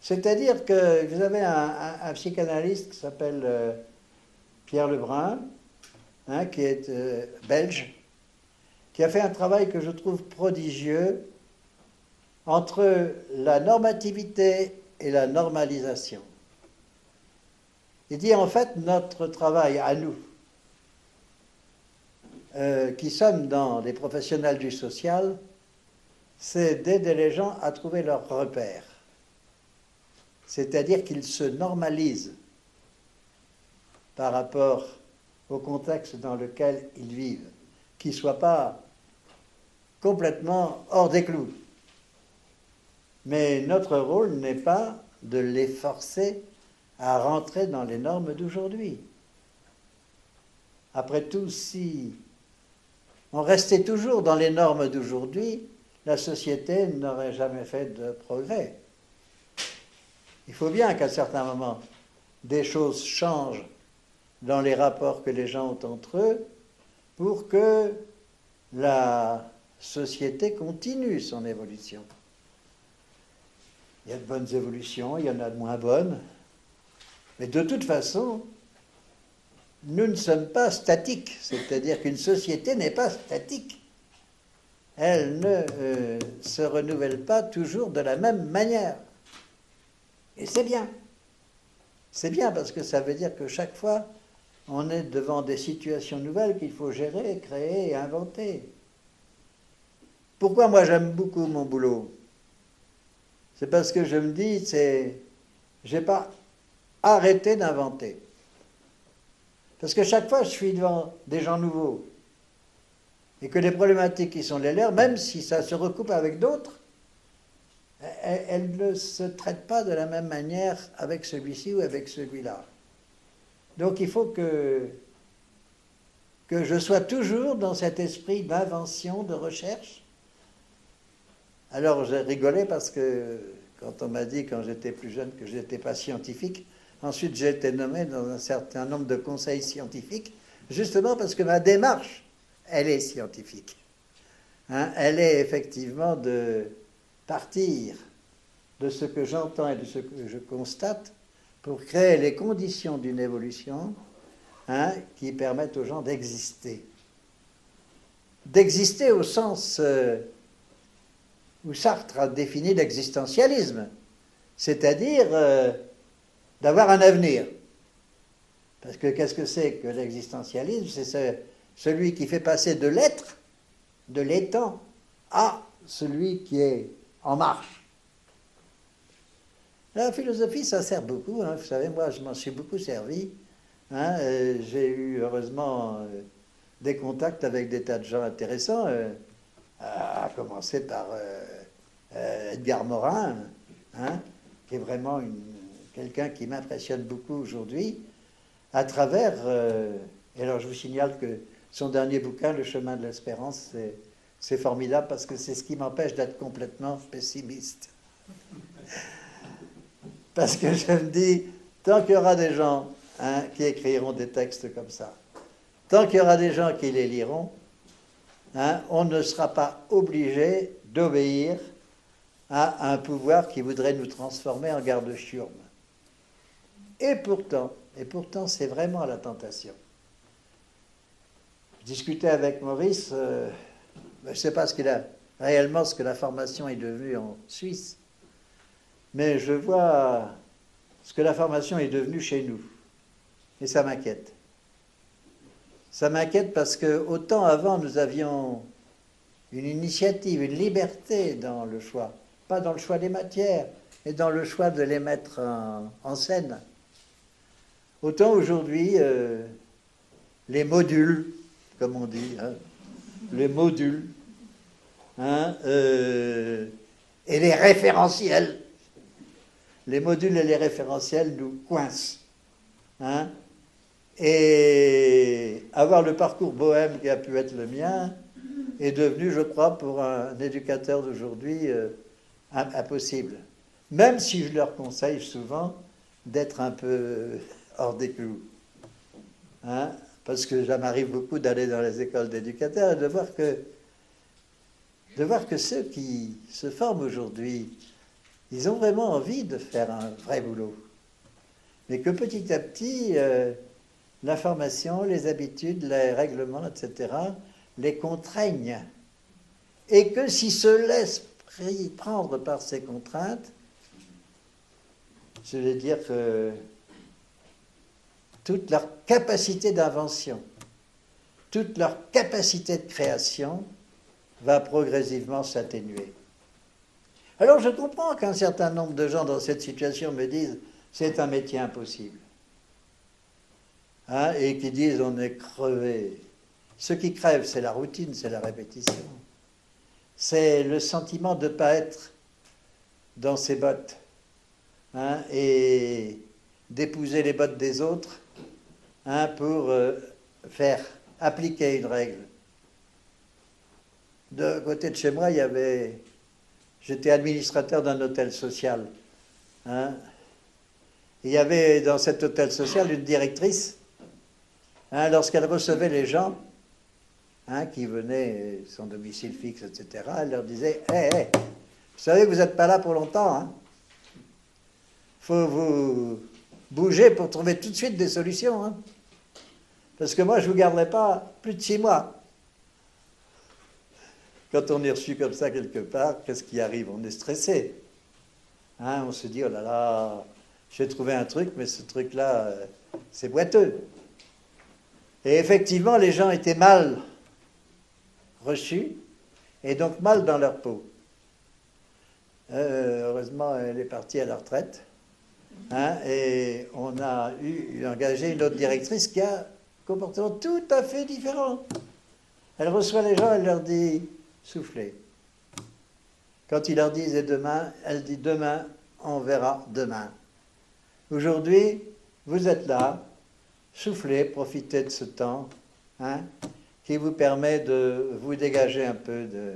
C'est-à-dire que vous avez un psychanalyste qui s'appelle Pierre Lebrun, hein, qui est belge, qui a fait un travail que je trouve prodigieux entre la normativité et la normalisation. Il dit en fait notre travail à nous, qui sommes dans les professionnels du social, c'est d'aider les gens à trouver leurs repères. C'est-à-dire qu'ils se normalisent par rapport au contexte dans lequel ils vivent, qui ne soit pas complètement hors des clous. Mais notre rôle n'est pas de les forcer à rentrer dans les normes d'aujourd'hui. Après tout, si on restait toujours dans les normes d'aujourd'hui, la société n'aurait jamais fait de progrès. Il faut bien qu'à certains moments, des choses changent dans les rapports que les gens ont entre eux pour que la société continue son évolution. Il y a de bonnes évolutions, il y en a de moins bonnes, mais de toute façon, nous ne sommes pas statiques, c'est-à-dire qu'une société n'est pas statique. Elle ne se renouvelle pas toujours de la même manière. Et c'est bien. C'est bien parce que ça veut dire que chaque fois, on est devant des situations nouvelles qu'il faut gérer, créer et inventer. Pourquoi moi j'aime beaucoup mon boulot? C'est parce que je me dis, j'ai pas arrêté d'inventer. Parce que chaque fois, je suis devant des gens nouveaux. Et que les problématiques qui sont les leurs, même si ça se recoupe avec d'autres, elles ne se traitent pas de la même manière avec celui-ci ou avec celui-là. Donc il faut que je sois toujours dans cet esprit d'invention, de recherche. Alors j'ai rigolé parce que quand on m'a dit quand j'étais plus jeune que je n'étais pas scientifique, ensuite j'ai été nommé dans un certain nombre de conseils scientifiques, justement parce que ma démarche, elle est scientifique. Hein, elle est effectivement de partir de ce que j'entends et de ce que je constate pour créer les conditions d'une évolution qui permettent aux gens d'exister. D'exister au sens où Sartre a défini l'existentialisme, c'est-à-dire d'avoir un avenir. Parce que qu'est-ce que c'est que l'existentialisme? C'est celui qui fait passer de l'être, de l'étant, à celui qui est en marche. La philosophie, ça sert beaucoup. Hein. Vous savez, moi, je m'en suis beaucoup servi. Hein. J'ai eu, heureusement, des contacts avec des tas de gens intéressants, à commencer par Edgar Morin, hein, qui est vraiment quelqu'un qui m'impressionne beaucoup aujourd'hui, à travers... et alors, je vous signale que son dernier bouquin, Le chemin de l'espérance, c'est formidable parce que c'est ce qui m'empêche d'être complètement pessimiste. Parce que je me dis, tant qu'il y aura des gens qui écriront des textes comme ça, tant qu'il y aura des gens qui les liront, on ne sera pas obligé d'obéir à un pouvoir qui voudrait nous transformer en garde-chiourme. Et pourtant, c'est vraiment la tentation. Je discutais avec Maurice, je ne sais pas réellement ce que la formation est devenue en Suisse, mais je vois ce que la formation est devenue chez nous. Et ça m'inquiète. Ça m'inquiète parce que autant avant nous avions une initiative, une liberté dans le choix. Pas dans le choix des matières, mais dans le choix de les mettre en scène. Autant aujourd'hui, les modules, comme on dit, les modules, et les référentiels. Les modules et les référentiels nous coincent. Et avoir le parcours bohème qui a pu être le mien est devenu, je crois, pour un éducateur d'aujourd'hui, impossible. Même si je leur conseille souvent d'être un peu hors des clous. Parce que ça m'arrive beaucoup d'aller dans les écoles d'éducateurs et de voir que ceux qui se forment aujourd'hui, ils ont vraiment envie de faire un vrai boulot. Mais que petit à petit, la formation, les habitudes, les règlements, etc., les contraignent. Et que s'ils se laissent prendre par ces contraintes, je veux dire que toute leur capacité d'invention, toute leur capacité de création va progressivement s'atténuer. Alors je comprends qu'un certain nombre de gens dans cette situation me disent « c'est un métier impossible ». hein, et qui disent on est crevé. Ce qui crève, c'est la routine, c'est la répétition. C'est le sentiment de ne pas être dans ses bottes, hein, et d'épouser les bottes des autres, hein, pour faire appliquer une règle. De côté de chez moi, j'étais administrateur d'un hôtel social, hein. Il y avait dans cet hôtel social une directrice, hein, lorsqu'elle recevait les gens, hein, qui venaient sans domicile fixe, etc., elle leur disait hey, hey, vous savez que vous n'êtes pas là pour longtemps, hein. Faut vous bouger pour trouver tout de suite des solutions, hein. Parce que moi, je ne vous garderai pas plus de 6 mois. Quand on est reçu comme ça quelque part, qu'est-ce qui arrive? On est stressé, hein, on se dit oh là là, j'ai trouvé un truc, mais ce truc-là, c'est boiteux. Et effectivement, les gens étaient mal reçus, et donc mal dans leur peau. Heureusement, elle est partie à la retraite, hein, et on a engagé une autre directrice qui a un comportement tout à fait différent. Elle reçoit les gens, elle leur dit « soufflez ». Quand ils leur disent « et demain », elle dit « demain, on verra demain ». Aujourd'hui, vous êtes là, soufflez, profitez de ce temps, hein, qui vous permet de vous dégager un peu de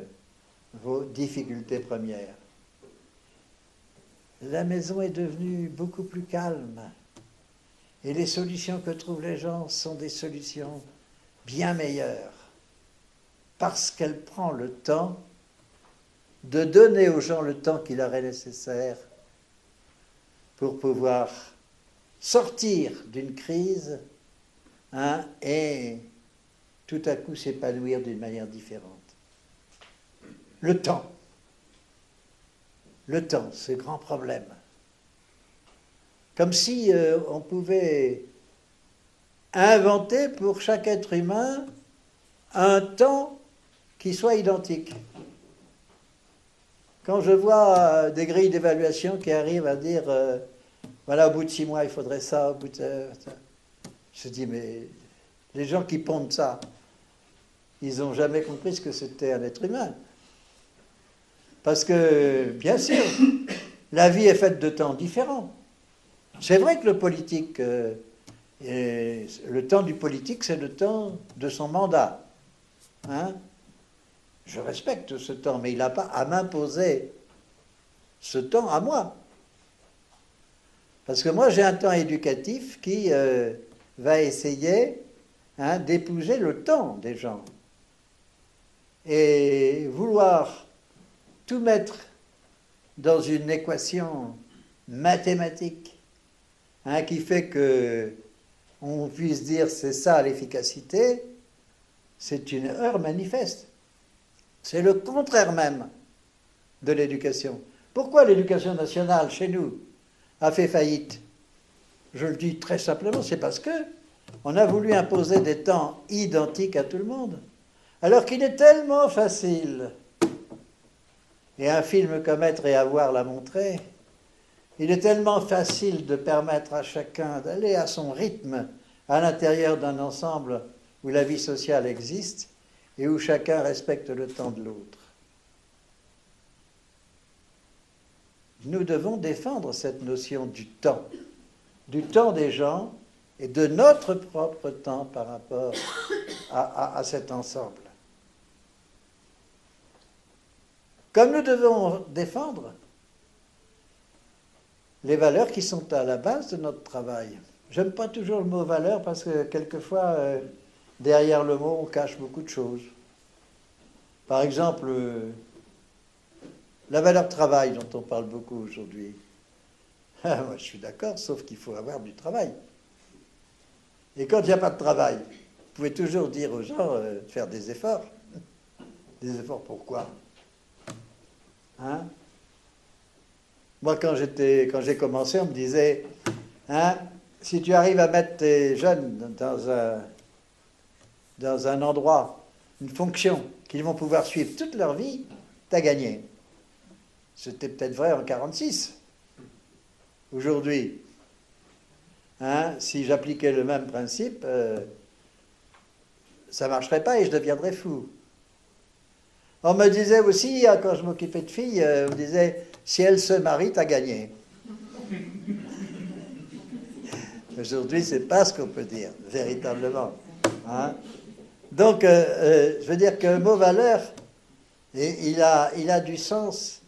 vos difficultés premières. La maison est devenue beaucoup plus calme. Et les solutions que trouvent les gens sont des solutions bien meilleures. Parce qu'elle prend le temps de donner aux gens le temps qui leur est nécessaire pour pouvoir sortir d'une crise, hein, et tout à coup s'épanouir d'une manière différente. Le temps, ce grand problème. Comme si on pouvait inventer pour chaque être humain un temps qui soit identique. Quand je vois des grilles d'évaluation qui arrivent à dire voilà, au bout de 6 mois, il faudrait ça, au bout de ça, je dis, mais les gens qui pondent ça, ils n'ont jamais compris ce que c'était un être humain. Parce que, bien sûr, la vie est faite de temps différents. C'est vrai que le politique, le temps du politique, c'est le temps de son mandat, hein. Je respecte ce temps, mais il n'a pas à m'imposer ce temps à moi. Parce que moi, j'ai un temps éducatif qui va essayer, hein, d'épouser le temps des gens. Et vouloir tout mettre dans une équation mathématique, hein, qui fait qu'on puisse dire c'est ça l'efficacité, c'est une erreur manifeste. C'est le contraire même de l'éducation. Pourquoi l'éducation nationale, chez nous, a fait faillite? Je le dis très simplement, c'est parce que on a voulu imposer des temps identiques à tout le monde. Alors qu'il est tellement facile, et un film comme Être et avoir l'a montré, il est tellement facile de permettre à chacun d'aller à son rythme à l'intérieur d'un ensemble où la vie sociale existe, et où chacun respecte le temps de l'autre. Nous devons défendre cette notion du temps des gens et de notre propre temps par rapport à cet ensemble. Comme nous devons défendre les valeurs qui sont à la base de notre travail. J'aime pas toujours le mot valeur parce que quelquefois, derrière le mot, on cache beaucoup de choses. Par exemple, la valeur travail dont on parle beaucoup aujourd'hui. Moi, je suis d'accord, sauf qu'il faut avoir du travail. Et quand il n'y a pas de travail, vous pouvez toujours dire aux gens de faire des efforts. Des efforts pourquoi? Hein? Moi, quand j'ai commencé, on me disait, hein, si tu arrives à mettre tes jeunes dans un endroit, une fonction qu'ils vont pouvoir suivre toute leur vie, t'as gagné. C'était peut-être vrai en 1946. Aujourd'hui, hein, si j'appliquais le même principe, ça ne marcherait pas et je deviendrais fou. On me disait aussi, quand je m'occupais de filles, on me disait, si elle se marie, t'as gagné. Aujourd'hui, c'est pas ce qu'on peut dire, véritablement. Hein. Donc, je veux dire que le mot valeur, il a du sens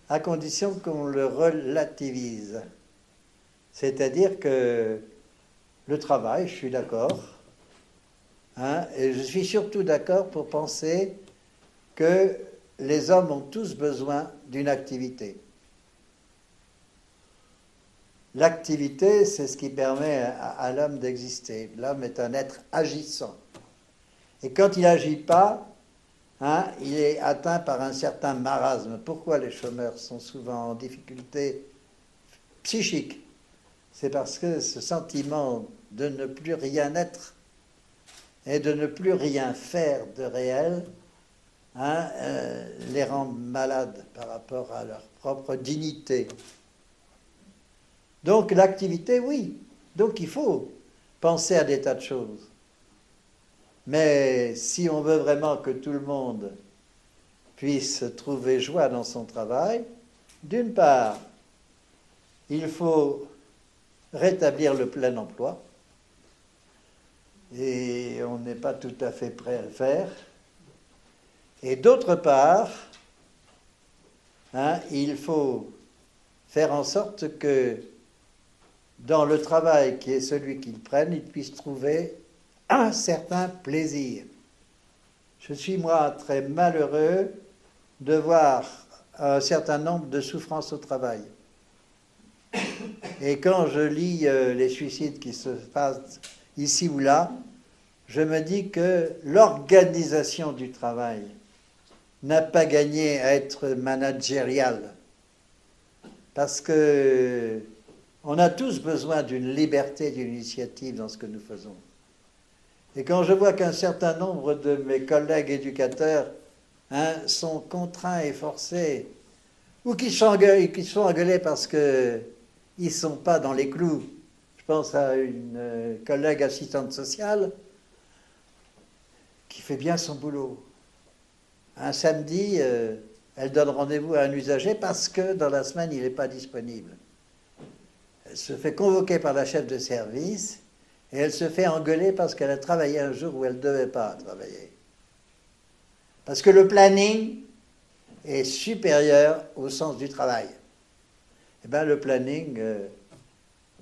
à condition qu'on le relativise. C'est-à-dire que le travail, je suis d'accord, hein, et je suis surtout d'accord pour penser que les hommes ont tous besoin d'une activité. L'activité, c'est ce qui permet à l'homme d'exister. L'homme est un être agissant. Et quand il n'agit pas, hein, il est atteint par un certain marasme. Pourquoi les chômeurs sont souvent en difficulté psychique? C'est parce que ce sentiment de ne plus rien être et de ne plus rien faire de réel, hein, les rend malades par rapport à leur propre dignité. Donc l'activité, oui. Donc il faut penser à des tas de choses. Mais si on veut vraiment que tout le monde puisse trouver joie dans son travail, d'une part, il faut rétablir le plein emploi, et on n'est pas tout à fait prêt à le faire. Et d'autre part, hein, il faut faire en sorte que dans le travail qui est celui qu'ils prennent, ils puissent trouver un certain plaisir. Je suis, moi, très malheureux de voir un certain nombre de souffrances au travail. Et quand je lis les suicides qui se passent ici ou là, je me dis que l'organisation du travail n'a pas gagné à être managériale. Parce que on a tous besoin d'une liberté, d'une initiative dans ce que nous faisons. Et quand je vois qu'un certain nombre de mes collègues éducateurs, hein, sont contraints et forcés, ou qui sont engueulés parce qu'ils ne sont pas dans les clous. Je pense à une collègue assistante sociale qui fait bien son boulot. Un samedi, elle donne rendez-vous à un usager parce que dans la semaine, il n'est pas disponible. Elle se fait convoquer par la chef de service et elle se fait engueuler parce qu'elle a travaillé un jour où elle ne devait pas travailler. Parce que le planning est supérieur au sens du travail. Eh bien, le planning,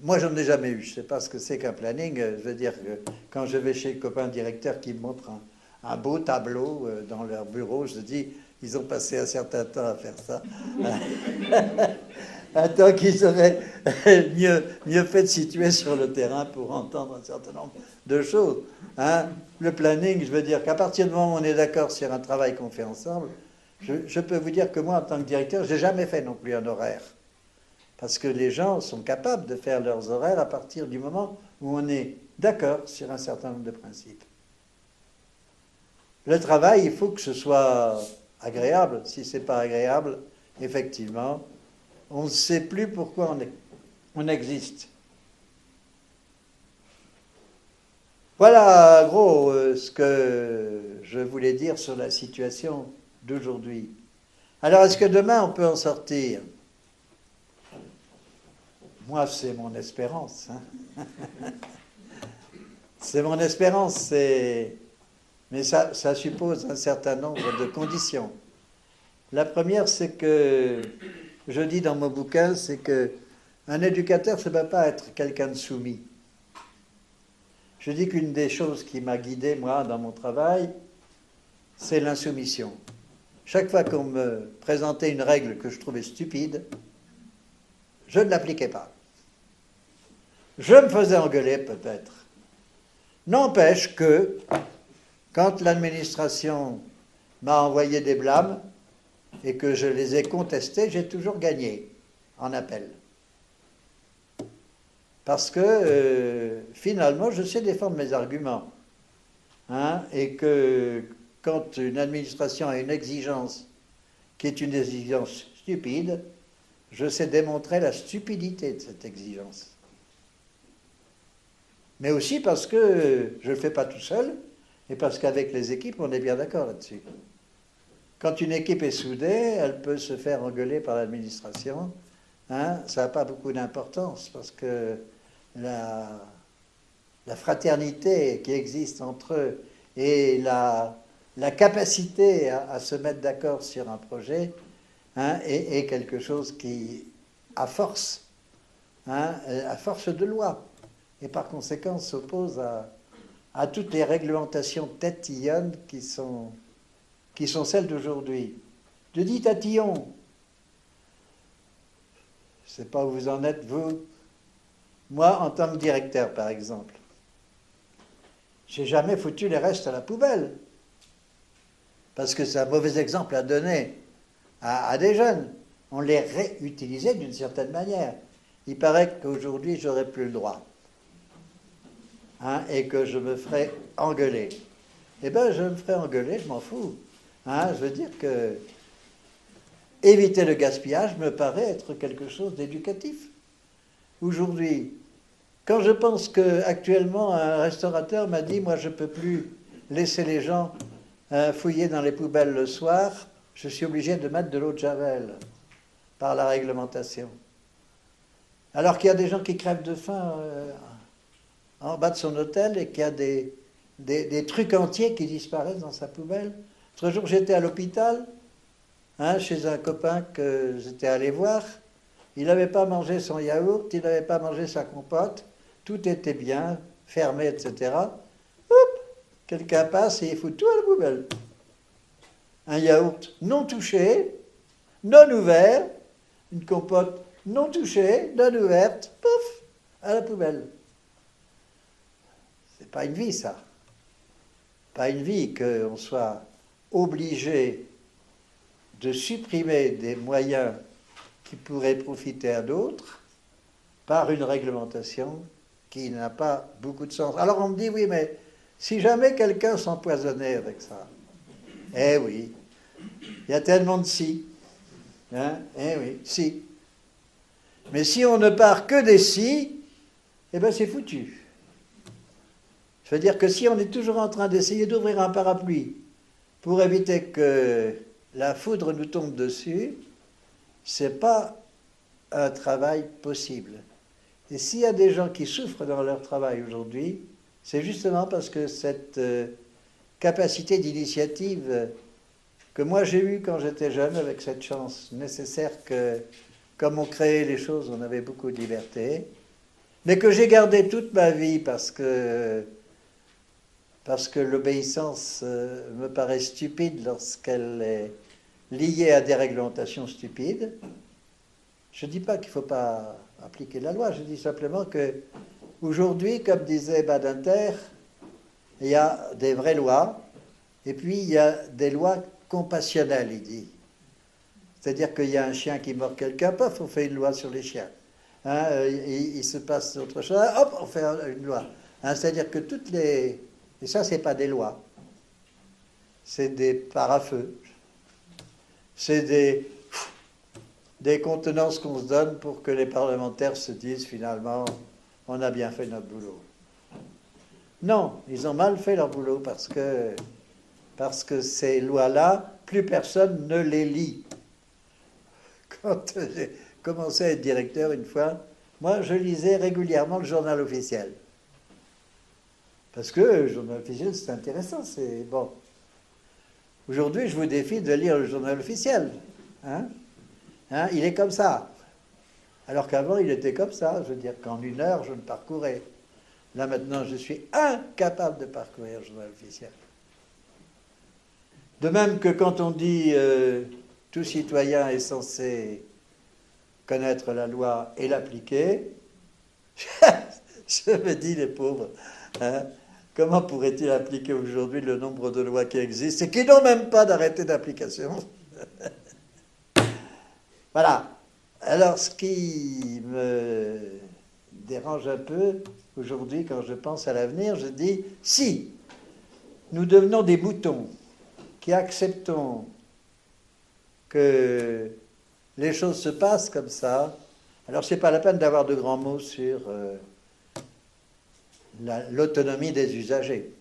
moi, j'en ai jamais eu. Je ne sais pas ce que c'est qu'un planning. Je veux dire que quand je vais chez le copain directeur qui me montre un beau tableau dans leur bureau, je dis, ils ont passé un certain temps à faire ça. Un temps qu'ils auraient mieux fait de situer sur le terrain pour entendre un certain nombre de choses. Hein. Le planning, je veux dire qu'à partir du moment où on est d'accord sur un travail qu'on fait ensemble, je peux vous dire que moi, en tant que directeur, je n'ai jamais fait non plus un horaire. Parce que les gens sont capables de faire leurs horaires à partir du moment où on est d'accord sur un certain nombre de principes. Le travail, il faut que ce soit agréable. Si ce n'est pas agréable, effectivement, on ne sait plus pourquoi on existe. Voilà, gros, ce que je voulais dire sur la situation d'aujourd'hui. Alors, est-ce que demain, on peut en sortir? Moi, c'est mon espérance. Hein. C'est mon espérance, mais ça suppose un certain nombre de conditions. La première, c'est que, je dis dans mon bouquin, c'est qu'un éducateur, ça ne va pas être quelqu'un de soumis. Je dis qu'une des choses qui m'a guidé, moi, dans mon travail, c'est l'insoumission. Chaque fois qu'on me présentait une règle que je trouvais stupide, je ne l'appliquais pas. Je me faisais engueuler peut-être. N'empêche que, quand l'administration m'a envoyé des blâmes et que je les ai contestés, j'ai toujours gagné en appel. Parce que, finalement, je sais défendre mes arguments. Hein, et que quand une administration a une exigence qui est une exigence stupide, je sais démontrer la stupidité de cette exigence. Mais aussi parce que je ne le fais pas tout seul, et parce qu'avec les équipes, on est bien d'accord là-dessus. Quand une équipe est soudée, elle peut se faire engueuler par l'administration. Hein, ça n'a pas beaucoup d'importance, parce que la fraternité qui existe entre eux et la capacité à se mettre d'accord sur un projet, hein, est quelque chose qui, à force, hein, à force de loi, et par conséquent s'oppose à toutes les réglementations tatillonnes qui sont celles d'aujourd'hui. Je dis tatillon, je ne sais pas où vous en êtes, vous. Moi, en tant que directeur, par exemple, j'ai jamais foutu les restes à la poubelle. Parce que c'est un mauvais exemple à donner à des jeunes. On les réutilisait d'une certaine manière. Il paraît qu'aujourd'hui, j'aurais plus le droit. Hein, et que je me ferais engueuler. Eh bien, je me ferais engueuler, je m'en fous. Hein, je veux dire que éviter le gaspillage me paraît être quelque chose d'éducatif. Aujourd'hui, quand je pense qu'actuellement, un restaurateur m'a dit, moi, je ne peux plus laisser les gens fouiller dans les poubelles le soir, je suis obligé de mettre de l'eau de Javel par la réglementation. Alors qu'il y a des gens qui crèvent de faim en bas de son hôtel et qu'il y a des trucs entiers qui disparaissent dans sa poubelle. L'autre jour, j'étais à l'hôpital, hein, chez un copain que j'étais allé voir. Il n'avait pas mangé son yaourt, il n'avait pas mangé sa compote, tout était bien, fermé, etc. Hop, quelqu'un passe et il fout tout à la poubelle. Un yaourt non touché, non ouvert, une compote non touchée, non ouverte, pouf, à la poubelle. C'est pas une vie, ça. Pas une vie qu'on soit obligé de supprimer des moyens qui pourraient profiter à d'autres par une réglementation qui n'a pas beaucoup de sens. Alors on me dit, oui, mais si jamais quelqu'un s'empoisonnait avec ça, eh oui, il y a tellement de si. Hein, eh oui, si. Mais si on ne part que des si, eh bien c'est foutu. Je veux dire que si on est toujours en train d'essayer d'ouvrir un parapluie pour éviter que la foudre nous tombe dessus, c'est pas un travail possible. Et s'il y a des gens qui souffrent dans leur travail aujourd'hui, c'est justement parce que cette capacité d'initiative que moi j'ai eue quand j'étais jeune, avec cette chance nécessaire que, comme on créait les choses, on avait beaucoup de liberté, mais que j'ai gardé toute ma vie parce que l'obéissance me paraît stupide lorsqu'elle est liée à des réglementations stupides. Je ne dis pas qu'il ne faut pas appliquer la loi, je dis simplement que aujourd'hui, comme disait Badinter, il y a des vraies lois, et puis il y a des lois compassionnelles, il dit. C'est-à-dire qu'il y a un chien qui mord quelqu'un, paf, on fait une loi sur les chiens. Hein, il se passe autre chose, hop, on fait une loi. Hein, c'est-à-dire que toutes les... Et ça, ce n'est pas des lois. C'est des parafeux. C'est des contenances qu'on se donne pour que les parlementaires se disent finalement, on a bien fait notre boulot. Non, ils ont mal fait leur boulot parce que ces lois-là, plus personne ne les lit. Quand j'ai commencé à être directeur une fois, moi je lisais régulièrement le journal officiel. Parce que le journal officiel, c'est intéressant, c'est bon. Aujourd'hui, je vous défie de lire le journal officiel. Hein, il est comme ça. Alors qu'avant, il était comme ça. Je veux dire qu'en 1 heure, je le parcourais. Là, maintenant, je suis incapable de parcourir le journal officiel. De même que quand on dit tout citoyen est censé connaître la loi et l'appliquer, je me dis, les pauvres, hein, comment pourrait-il appliquer aujourd'hui le nombre de lois qui existent et qui n'ont même pas d'arrêté d'application? Voilà. Alors, ce qui me dérange un peu aujourd'hui, quand je pense à l'avenir, je dis, si nous devenons des moutons qui acceptons que les choses se passent comme ça, alors c'est pas la peine d'avoir de grands mots sur l'autonomie des usagers.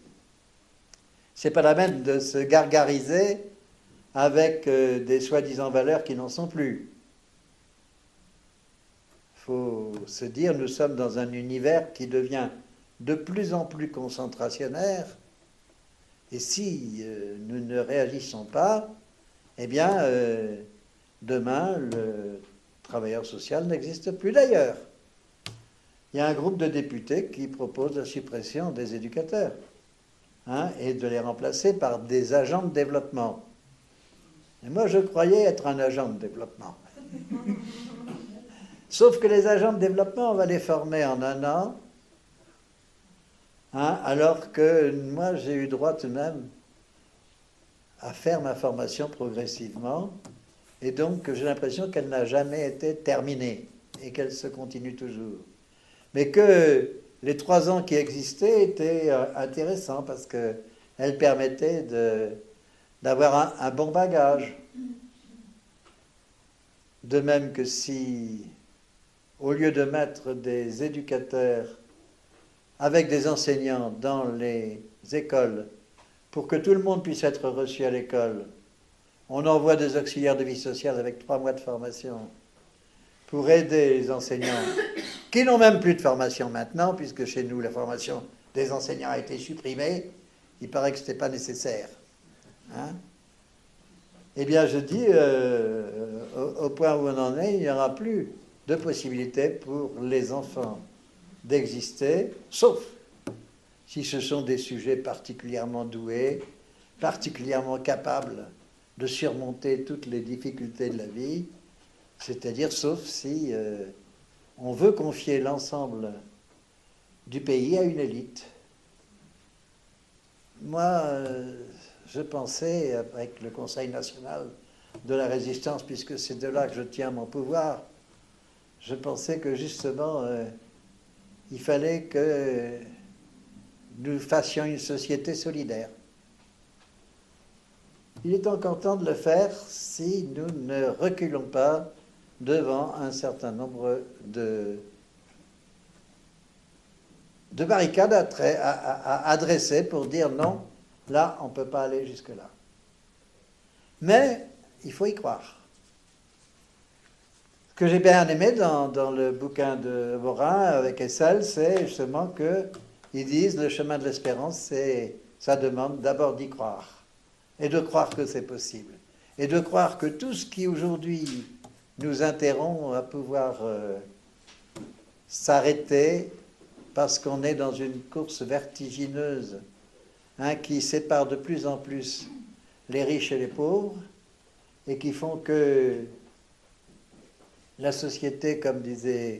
C'est pas la peine de se gargariser avec des soi-disant valeurs qui n'en sont plus. Il faut se dire, nous sommes dans un univers qui devient de plus en plus concentrationnaire, et si nous ne réagissons pas, eh bien, demain, le travailleur social n'existe plus. D'ailleurs, il y a un groupe de députés qui propose la suppression des éducateurs, et de les remplacer par des agents de développement. Et moi, je croyais être un agent de développement. Sauf que les agents de développement, on va les former en 1 an, alors que moi, j'ai eu droit tout de même à faire ma formation progressivement, et donc j'ai l'impression qu'elle n'a jamais été terminée, et qu'elle se continue toujours. Mais que les 3 ans qui existaient étaient intéressants, parce qu'elles permettaient d'avoir un bon bagage. De même que si, au lieu de mettre des éducateurs avec des enseignants dans les écoles, pour que tout le monde puisse être reçu à l'école, on envoie des auxiliaires de vie sociale avec 3 mois de formation pour aider les enseignants qui n'ont même plus de formation maintenant, puisque chez nous la formation des enseignants a été supprimée. Il paraît que ce n'était pas nécessaire. Eh bien, je dis, au point où on en est, il n'y aura plus de possibilité pour les enfants d'exister, sauf si ce sont des sujets particulièrement doués, particulièrement capables de surmonter toutes les difficultés de la vie, c'est-à-dire sauf si on veut confier l'ensemble du pays à une élite. Moi, je pensais, avec le Conseil national de la résistance, puisque c'est de là que je tiens mon pouvoir, je pensais que justement, il fallait que nous fassions une société solidaire. Il est encore temps de le faire si nous ne reculons pas devant un certain nombre de barricades à adresser pour dire non, là, on ne peut pas aller jusque-là. Mais il faut y croire. Ce que j'ai bien aimé dans le bouquin de Morin avec Essel, c'est justement qu'ils disent le chemin de l'espérance, ça demande d'abord d'y croire, et de croire que c'est possible, et de croire que tout ce qui aujourd'hui nous interrompt à pouvoir s'arrêter parce qu'on est dans une course vertigineuse qui sépare de plus en plus les riches et les pauvres, et qui font que la société, comme disait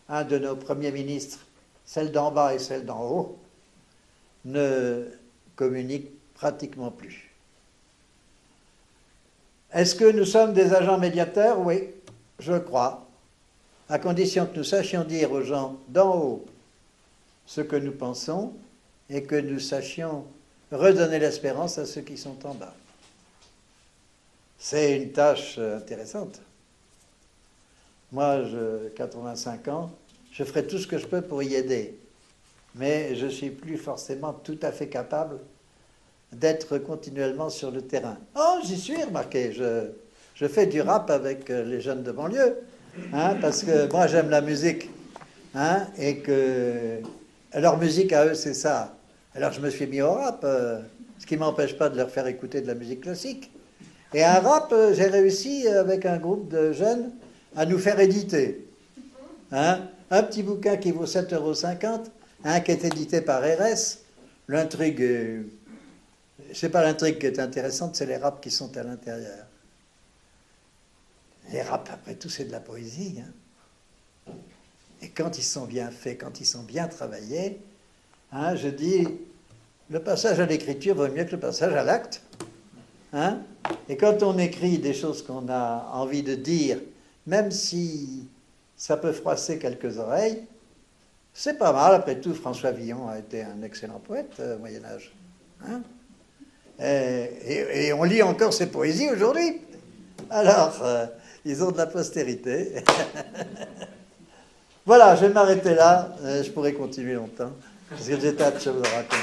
un de nos premiers ministres, celle d'en bas et celle d'en haut, ne communiquent pratiquement plus. Est-ce que nous sommes des agents médiateurs? Oui, je crois, à condition que nous sachions dire aux gens d'en haut ce que nous pensons et que nous sachions redonner l'espérance à ceux qui sont en bas. C'est une tâche intéressante. Moi, j'ai 85 ans, je ferai tout ce que je peux pour y aider. Mais je ne suis plus forcément tout à fait capable d'être continuellement sur le terrain. Oh, j'y suis, remarqué, je fais du rap avec les jeunes de banlieue, parce que moi j'aime la musique, et que leur musique à eux c'est ça. Alors je me suis mis au rap, ce qui ne m'empêche pas de leur faire écouter de la musique classique. Et un rap, j'ai réussi avec un groupe de jeunes à nous faire éditer. Un petit bouquin qui vaut 7,50 €, qui est édité par RS. L'intrigue, c'est pas l'intrigue qui est intéressante, c'est les raps qui sont à l'intérieur. Les raps, après tout, c'est de la poésie. Et quand ils sont bien faits, quand ils sont bien travaillés, je dis, le passage à l'écriture vaut mieux que le passage à l'acte. Et quand on écrit des choses qu'on a envie de dire, même si ça peut froisser quelques oreilles, c'est pas mal. Après tout, François Villon a été un excellent poète au Moyen-Âge. Et on lit encore ses poésies aujourd'hui. Alors, ils ont de la postérité. Voilà, je vais m'arrêter là. Je pourrais continuer longtemps. Parce que j'ai tas de choses à raconter.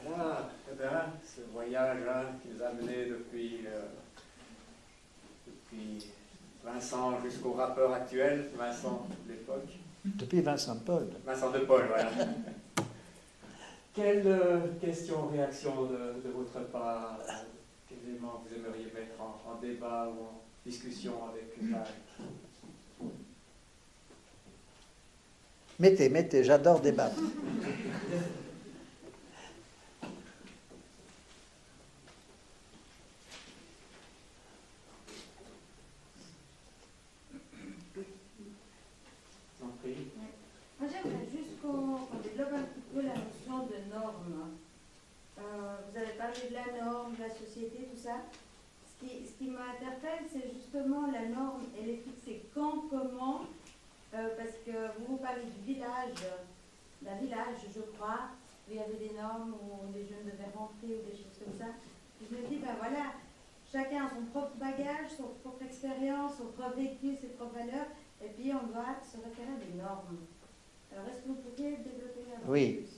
Voilà, eh bien, ce voyage qui nous a menés depuis Vincent jusqu'au rappeur actuel, Vincent de l'époque. Depuis Vincent de Paul. Vincent de Paul, voilà. Quelle question, réaction de votre part, quels éléments vous aimeriez mettre en débat ou en discussion avec Marc? Mettez, j'adore débattre. Moi, j'aimerais juste qu'on développe un petit peu la notion de norme. Vous avez parlé de la norme, de la société, tout ça. Ce qui m'interpelle, c'est justement la norme. Elle est fixée quand, comment, parce que vous parlez du village, d'un village, je crois, où il y avait des normes où les jeunes devaient rentrer ou des choses comme ça. Et je me dis, ben voilà, chacun a son propre bagage, son propre expérience, son propre vécu, ses propres valeurs, et puis on doit se référer à des normes. Alors, est-ce que vous pourriez développer un peu Oui. plus?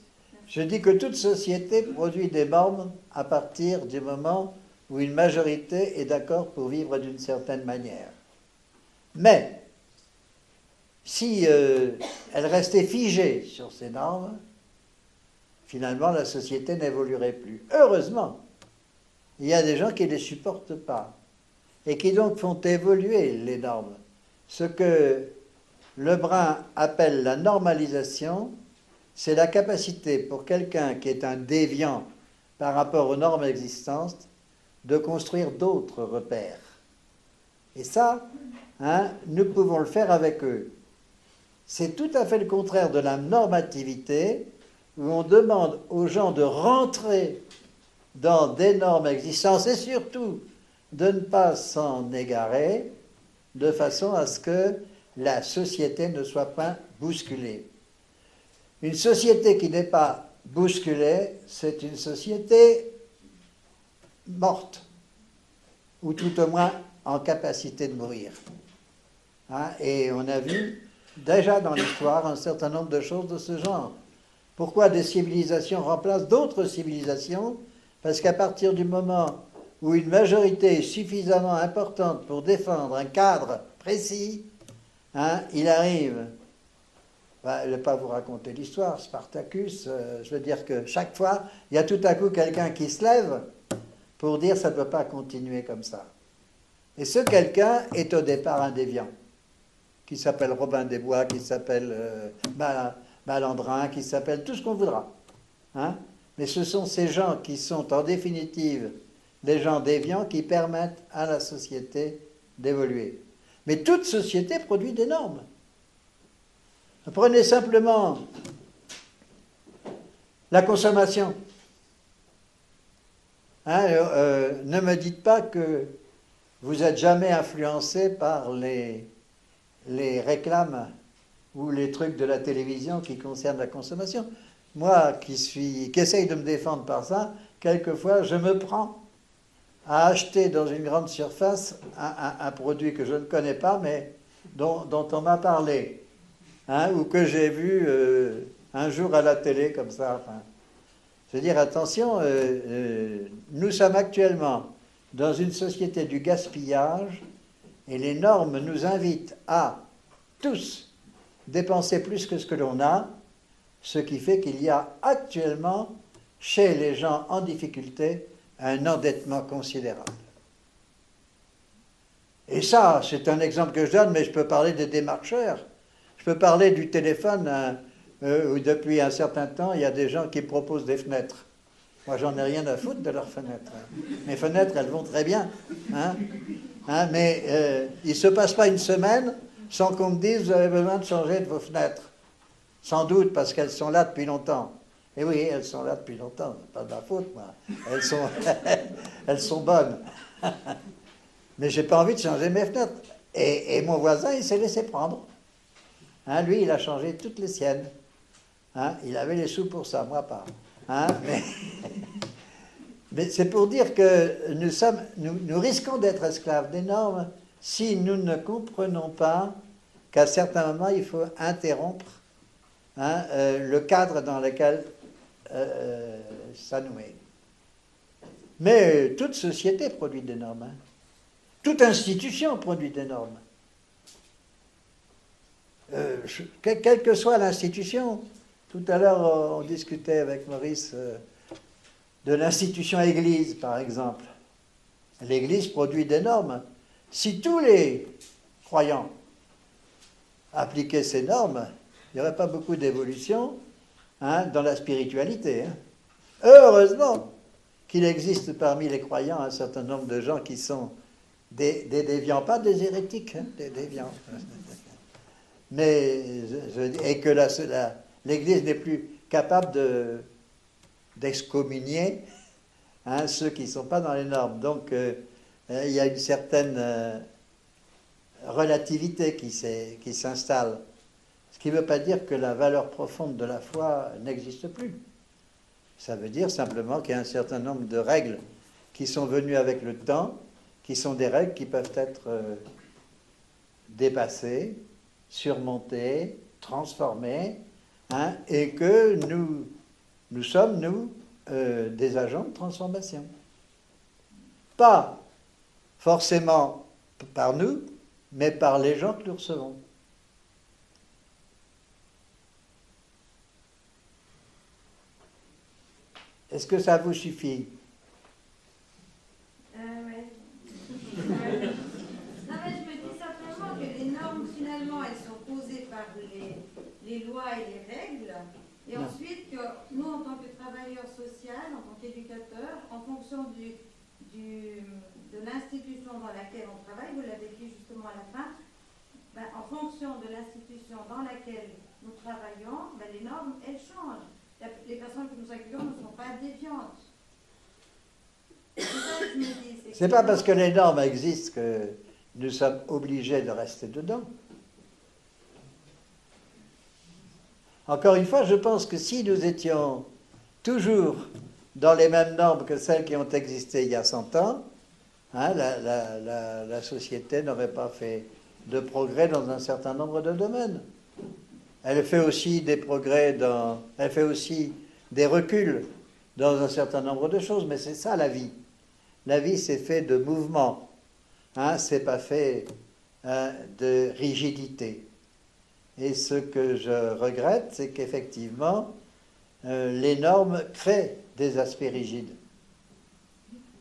Je dis que toute société produit des normes à partir du moment où une majorité est d'accord pour vivre d'une certaine manière. Mais, si elle restait figée sur ces normes, finalement la société n'évoluerait plus. Heureusement, il y a des gens qui ne les supportent pas et qui donc font évoluer les normes. Ce que Lebrun appelle la normalisation, c'est la capacité pour quelqu'un qui est un déviant par rapport aux normes existantes de construire d'autres repères. Et ça, nous pouvons le faire avec eux. C'est tout à fait le contraire de la normativité, où on demande aux gens de rentrer dans des normes existantes et surtout de ne pas s'en égarer, de façon à ce que la société ne soit pas bousculée. Une société qui n'est pas bousculée, c'est une société morte, ou tout au moins en capacité de mourir. Et on a vu déjà dans l'histoire un certain nombre de choses de ce genre. Pourquoi des civilisations remplacent d'autres civilisations? Parce qu'à partir du moment où une majorité est suffisamment importante pour défendre un cadre précis, il arrive, je ne vais pas vous raconter l'histoire, Spartacus, je veux dire que chaque fois, il y a tout à coup quelqu'un qui se lève pour dire ça ne peut pas continuer comme ça. Et ce quelqu'un est au départ un déviant, qui s'appelle Robin des Bois, qui s'appelle Malandrin, qui s'appelle tout ce qu'on voudra. Mais ce sont ces gens qui sont en définitive des gens déviants qui permettent à la société d'évoluer. Mais toute société produit des normes. Prenez simplement la consommation. Ne me dites pas que vous n'êtes jamais influencé par les réclames ou les trucs de la télévision qui concernent la consommation. Moi, qui essaye de me défendre par ça, quelquefois, je me prends à acheter dans une grande surface un produit que je ne connais pas, mais dont on m'a parlé, ou que j'ai vu un jour à la télé, comme ça. Je veux dire, attention, nous sommes actuellement dans une société du gaspillage, et les normes nous invitent à tous dépenser plus que ce que l'on a, ce qui fait qu'il y a actuellement, chez les gens en difficulté, un endettement considérable. Et ça, c'est un exemple que je donne, mais je peux parler des démarcheurs. Je peux parler du téléphone, où depuis un certain temps, il y a des gens qui proposent des fenêtres. Moi, j'en ai rien à foutre de leurs fenêtres. Mes fenêtres, elles vont très bien. Mais il ne se passe pas une semaine sans qu'on me dise « vous avez besoin de changer de vos fenêtres ». Sans doute parce qu'elles sont là depuis longtemps. Et oui, elles sont là depuis longtemps, pas de ma faute, moi. Elles sont bonnes. Mais j'ai pas envie de changer mes fenêtres. Et mon voisin, il s'est laissé prendre. Lui, il a changé toutes les siennes. Il avait les sous pour ça, moi pas. Mais c'est pour dire que nous risquons d'être esclaves des normes si nous ne comprenons pas qu'à certains moments, il faut interrompre le cadre dans lequel ça nous met. Mais toute société produit des normes. Toute institution produit des normes. Quelle que soit l'institution. Tout à l'heure, on discutait avec Maurice de l'institution Église, par exemple. L'Église produit des normes. Si tous les croyants appliquaient ces normes, il n'y aurait pas beaucoup d'évolution dans la spiritualité. Heureusement qu'il existe parmi les croyants un certain nombre de gens qui sont des déviants, pas des hérétiques, des déviants. Mais, et que l'Église n'est plus capable d'excommunier ceux qui ne sont pas dans les normes. Donc, il y a une certaine relativité qui s'installe. Ce qui ne veut pas dire que la valeur profonde de la foi n'existe plus. Ça veut dire simplement qu'il y a un certain nombre de règles qui sont venues avec le temps, qui sont des règles qui peuvent être dépassées, surmontées, transformées, et que nous sommes, nous, des agents de transformation. Pas forcément par nous, mais par les gens que nous recevons. Est-ce que ça vous suffit? Oui. Non, mais je me dis simplement que les normes, finalement, elles sont posées par les lois et les règles. Et Non. ensuite, que nous, en tant que travailleurs sociaux, en tant qu'éducateurs, en fonction de l'institution dans laquelle on travaille, vous l'avez dit justement à la fin, en fonction de l'institution dans laquelle nous travaillons, les normes, elles changent. Les personnes que nous accueillons ne sont pas déviantes. C'est ça que je me dis. C'est pas parce que les normes existent que nous sommes obligés de rester dedans. Encore une fois, je pense que si nous étions toujours dans les mêmes normes que celles qui ont existé il y a 100 ans, la société n'aurait pas fait de progrès dans un certain nombre de domaines. Elle fait aussi des progrès elle fait aussi des reculs dans un certain nombre de choses, mais c'est ça la vie. La vie, c'est fait de mouvements, c'est pas fait de rigidité. Et ce que je regrette, c'est qu'effectivement, les normes créent des aspects rigides.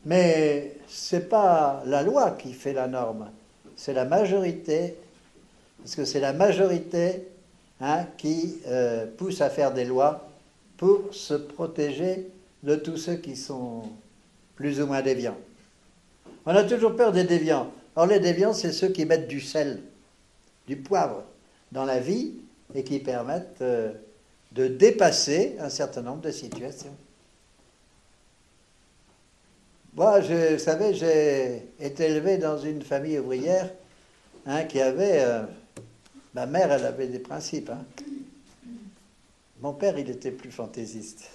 Mais c'est pas la loi qui fait la norme, c'est la majorité, parce que c'est la majorité qui pousse à faire des lois pour se protéger de tous ceux qui sont plus ou moins déviants. On a toujours peur des déviants. Or, les déviants, c'est ceux qui mettent du sel, du poivre dans la vie et qui permettent de dépasser un certain nombre de situations. Moi, vous savez, j'ai été élevé dans une famille ouvrière qui avait... ma mère, elle avait des principes. Mon père, il était plus fantaisiste.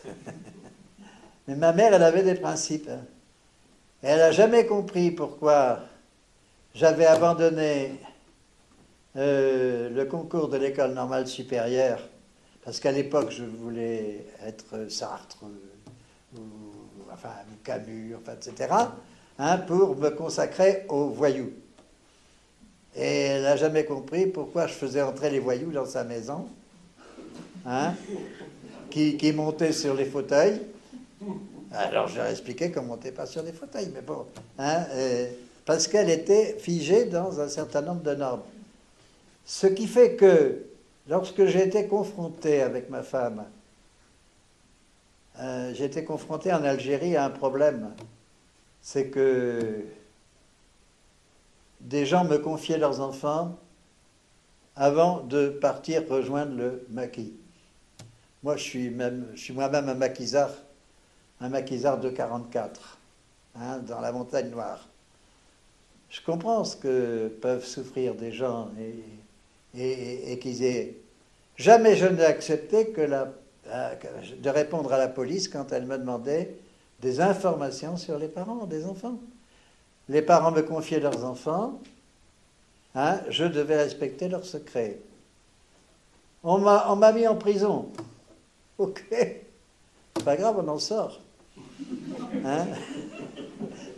Mais ma mère, elle avait des principes. Et elle n'a jamais compris pourquoi j'avais abandonné le concours de l'école normale supérieure, parce qu'à l'époque, je voulais être Sartre, ou Camus, etc., pour me consacrer aux voyous. Et elle n'a jamais compris pourquoi je faisais entrer les voyous dans sa maison, qui montaient sur les fauteuils. Alors je leur expliquais qu'on ne montait pas sur les fauteuils, mais bon, parce qu'elle était figée dans un certain nombre de normes. Ce qui fait que, lorsque j'ai été confronté avec ma femme, j'ai été confronté en Algérie à un problème. C'est que des gens me confiaient leurs enfants avant de partir rejoindre le maquis. Moi, je suis moi-même un maquisard de 44, dans la montagne noire. Je comprends ce que peuvent souffrir des gens et qu'ils aient... Jamais je n'ai accepté de répondre à la police quand elle me demandait des informations sur les parents des enfants. Les parents me confiaient leurs enfants, hein, je devais respecter leurs secrets. On m'a mis en prison. Ok, c'est pas grave, on en sort. Hein?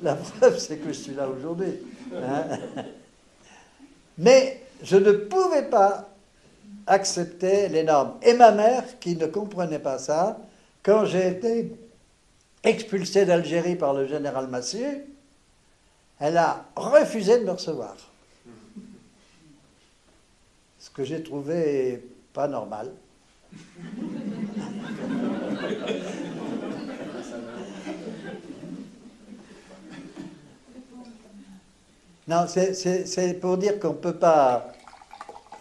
La preuve, c'est que je suis là aujourd'hui. Hein? Mais je ne pouvais pas accepter les normes. Et ma mère, qui ne comprenait pas ça, quand j'ai été expulsé d'Algérie par le général Massieu, elle a refusé de me recevoir. Ce que j'ai trouvé pas normal. Non, c'est pour dire qu'on peut pas,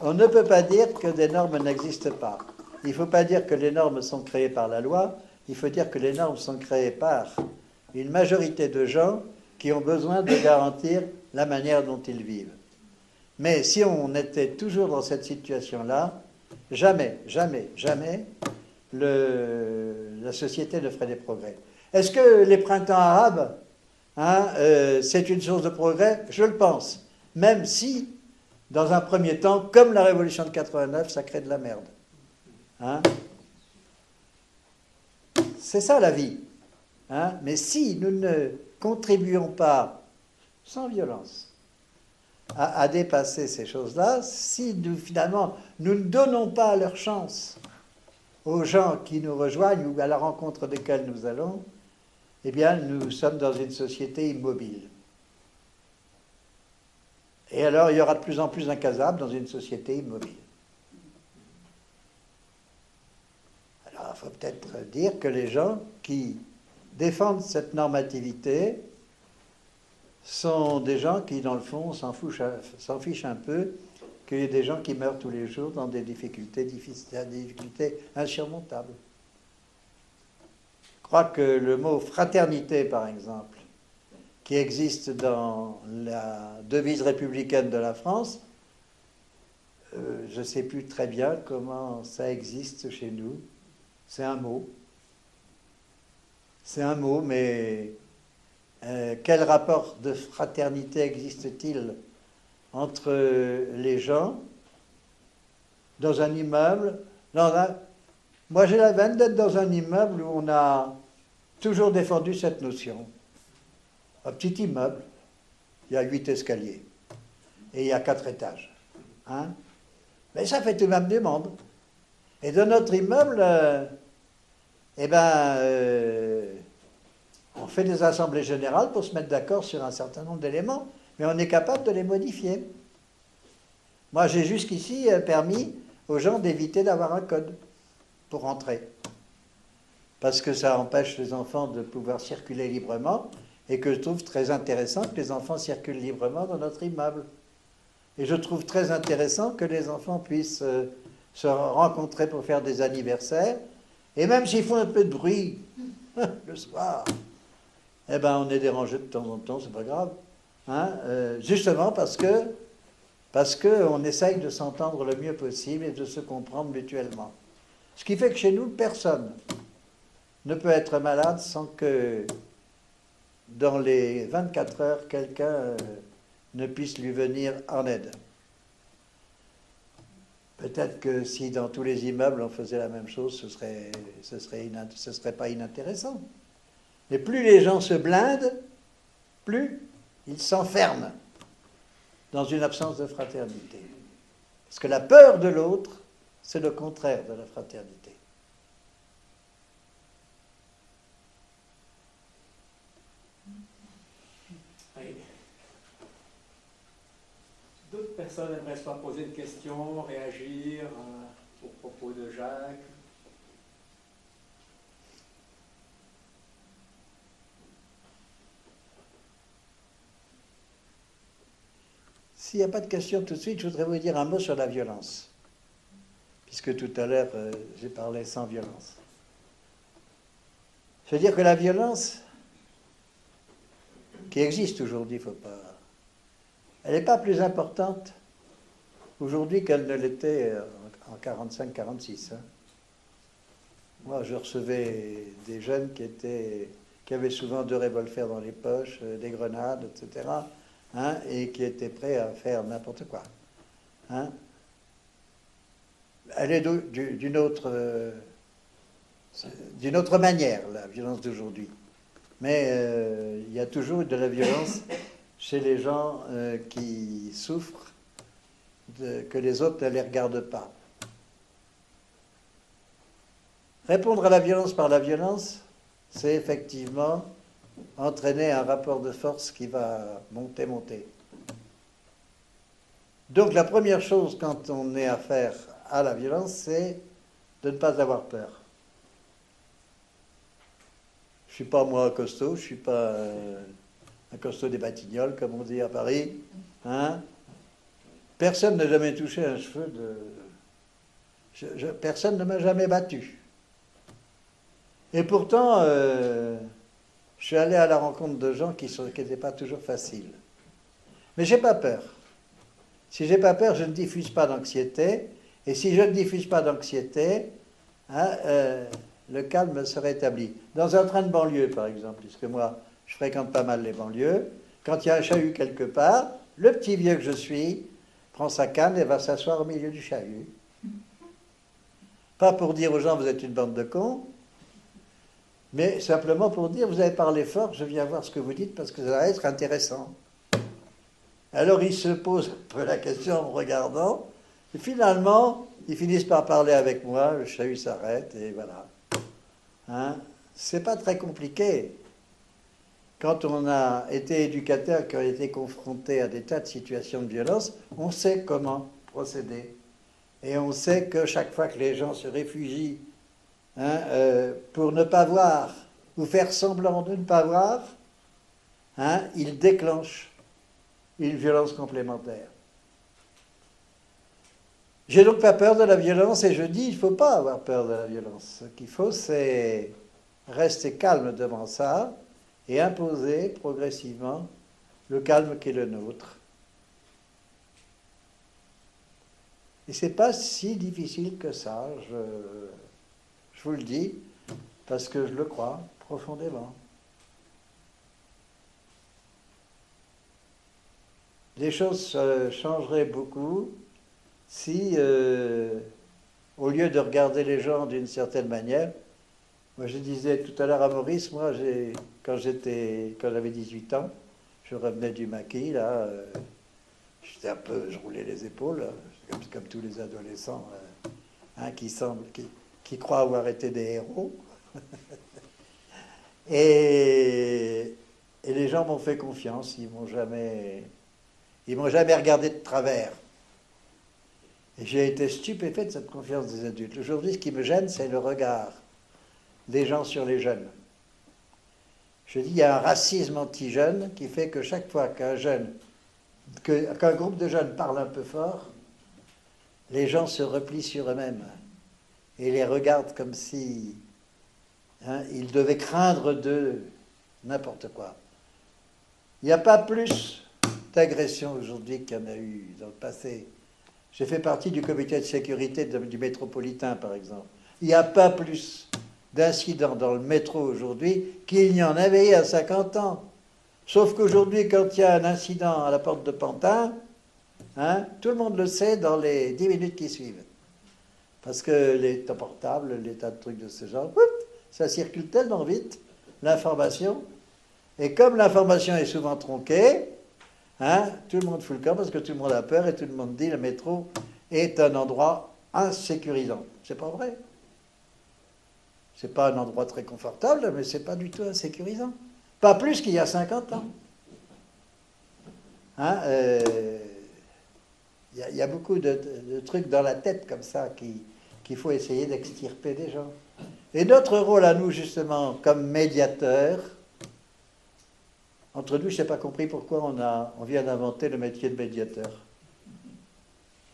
on ne peut pas dire que des normes n'existent pas. Il ne faut pas dire que les normes sont créées par la loi, il faut dire que les normes sont créées par une majorité de gens qui ont besoin de garantir la manière dont ils vivent. Mais si on était toujours dans cette situation-là, jamais, jamais, jamais, la société ne ferait des progrès. Est-ce que les printemps arabes, hein, c'est une source de progrès? Je le pense. Même si, dans un premier temps, comme la révolution de 89, ça crée de la merde. Hein? C'est ça la vie. Hein? Mais si nous ne contribuons pas, sans violence, à dépasser ces choses-là, si nous, finalement, nous ne donnons pas leur chance aux gens qui nous rejoignent ou à la rencontre desquels nous allons, eh bien, nous sommes dans une société immobile. Et alors, il y aura de plus en plus d'incasables dans une société immobile. Alors, il faut peut-être dire que les gens qui défendent cette normativité sont des gens qui, dans le fond, s'en fichent un peu qu'il y ait des gens qui meurent tous les jours dans des difficultés insurmontables. Je crois que le mot fraternité, par exemple, qui existe dans la devise républicaine de la France, je ne sais plus très bien comment ça existe chez nous. C'est un mot. C'est un mot, mais quel rapport de fraternité existe-t-il entre les gens dans un immeuble? Moi, j'ai la veine d'être dans un immeuble où on a toujours défendu cette notion. Un petit immeuble, il y a 8 escaliers et il y a 4 étages. Hein? Mais ça fait tout de même du monde. Et dans notre immeuble, on fait des assemblées générales pour se mettre d'accord sur un certain nombre d'éléments, mais on est capable de les modifier. Moi, j'ai jusqu'ici permis aux gens d'éviter d'avoir un code pour entrer. Parce que ça empêche les enfants de pouvoir circuler librement, et que je trouve très intéressant que les enfants circulent librement dans notre immeuble. Et je trouve très intéressant que les enfants puissent se rencontrer pour faire des anniversaires, et même s'ils font un peu de bruit le soir, eh ben on est dérangé de temps en temps, c'est pas grave. Hein, justement parce qu'on essaye de s'entendre le mieux possible et de se comprendre mutuellement. Ce qui fait que chez nous, personne ne peut être malade sans que dans les 24 heures, quelqu'un ne puisse lui venir en aide. Peut-être que si dans tous les immeubles on faisait la même chose, ce serait pas inintéressant. Mais plus les gens se blindent, plus ils s'enferment dans une absence de fraternité. Parce que la peur de l'autre, c'est le contraire de la fraternité. Oui. D'autres personnes aimeraient soit poser une question, réagir au propos de Jacques? S'il n'y a pas de questions tout de suite, je voudrais vous dire un mot sur la violence. Puisque tout à l'heure, j'ai parlé sans violence. Je veux dire que la violence qui existe aujourd'hui, elle n'est pas plus importante aujourd'hui qu'elle ne l'était en 45-46. Hein. Moi, je recevais des jeunes qui étaient qui avait souvent 2 revolvers dans les poches, des grenades, etc., hein, et qui était prêt à faire n'importe quoi. Hein. Elle est d'une autre manière, la violence d'aujourd'hui. Mais il y a toujours de la violence chez les gens qui souffrent, que les autres ne les regardent pas. Répondre à la violence par la violence, c'est effectivement entraîner un rapport de force qui va monter. Donc la première chose quand on est affaire à la violence, c'est de ne pas avoir peur. Je ne suis pas moi un costaud, je ne suis pas un costaud des Batignolles, comme on dit à Paris. Hein. Personne n'a jamais touché un cheveu de... Personne ne m'a jamais battu. Et pourtant, je suis allé à la rencontre de gens qui n'étaient pas toujours faciles. Mais je n'ai pas peur. Si je n'ai pas peur, je ne diffuse pas d'anxiété. Et si je ne diffuse pas d'anxiété, hein, le calme se rétablit. Dans un train de banlieue, par exemple, puisque moi, je fréquente pas mal les banlieues, quand il y a un chahut quelque part, le petit vieux que je suis prend sa canne et va s'asseoir au milieu du chahut. Pas pour dire aux gens, vous êtes une bande de cons, mais simplement pour dire, vous avez parlé fort, je viens voir ce que vous dites parce que ça va être intéressant. Alors ils se posent un peu la question en me regardant, et finalement, ils finissent par parler avec moi, le chahut s'arrête, et voilà. Hein? C'est pas très compliqué. Quand on a été éducateur, qui a été confronté à des tas de situations de violence, on sait comment procéder. Et on sait que chaque fois que les gens se réfugient, hein, pour ne pas voir, ou faire semblant de ne pas voir, hein, ils déclenchent une violence complémentaire. J'ai donc pas peur de la violence et je dis il ne faut pas avoir peur de la violence. Ce qu'il faut, c'est rester calme devant ça et imposer progressivement le calme qui est le nôtre. Et c'est pas si difficile que ça, je vous le dis, parce que je le crois profondément. Les choses changeraient beaucoup si, au lieu de regarder les gens d'une certaine manière, moi je disais tout à l'heure à Maurice, moi quand j'avais 18 ans, je revenais du maquis, là, je roulais les épaules, comme tous les adolescents hein, qui croient avoir été des héros. et les gens m'ont fait confiance, ils m'ont jamais regardé de travers. Et j'ai été stupéfait de cette confiance des adultes. Aujourd'hui, ce qui me gêne, c'est le regard des gens sur les jeunes. Je dis, il y a un racisme anti-jeune qui fait que chaque fois qu'un groupe de jeunes parle un peu fort, les gens se replient sur eux-mêmes et les regardent comme si hein, ils devaient craindre d'eux n'importe quoi. Il n'y a pas plus d'agressions aujourd'hui qu'il y en a eu dans le passé. J'ai fait partie du comité de sécurité du métropolitain, par exemple. Il n'y a pas plus d'incidents dans le métro aujourd'hui qu'il n'y en avait il y a 50 ans. Sauf qu'aujourd'hui, quand il y a un incident à la porte de Pantin, hein, tout le monde le sait dans les 10 minutes qui suivent. Parce que les tas portables, les tas de trucs de ce genre, ça circule tellement vite, l'information. Et comme l'information est souvent tronquée, hein, tout le monde fout le camp parce que tout le monde a peur et tout le monde dit le métro est un endroit insécurisant. C'est pas vrai. C'est pas un endroit très confortable, mais c'est pas du tout insécurisant. Pas plus qu'il y a 50 ans. Hein, y a beaucoup de trucs dans la tête comme ça qu'il faut essayer d'extirper des gens. Et notre rôle à nous, justement, comme médiateurs, entre nous, je n'ai pas compris pourquoi on vient d'inventer le métier de médiateur.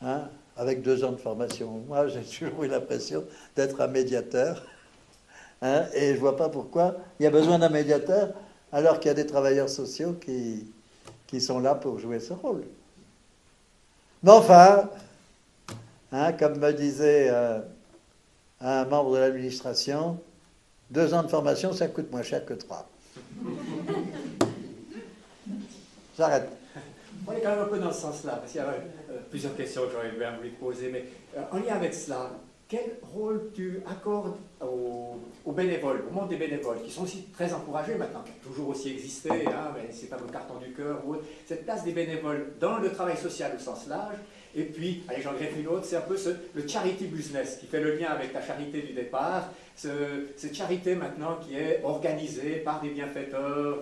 Hein, avec 2 ans de formation. Moi, j'ai toujours eu l'impression d'être un médiateur. Hein, et je ne vois pas pourquoi il y a besoin d'un médiateur alors qu'il y a des travailleurs sociaux qui sont là pour jouer ce rôle. Mais enfin, hein, comme me disait un membre de l'administration, 2 ans de formation, ça coûte moins cher que 3. J'arrête. On est quand même un peu dans ce sens-là, parce qu'il y a plusieurs questions que j'aurais bien voulu te poser, mais en lien avec cela, quel rôle tu accordes aux bénévoles, au monde des bénévoles, qui sont aussi très encouragés maintenant, qui ont toujours aussi existé, hein, mais c'est pas le carton du cœur ou autre, cette place des bénévoles dans le travail social au sens large, et puis, allez, j'en greffe une autre, c'est un peu le charity business, qui fait le lien avec ta charité du départ, cette charité maintenant qui est organisée par des bienfaiteurs,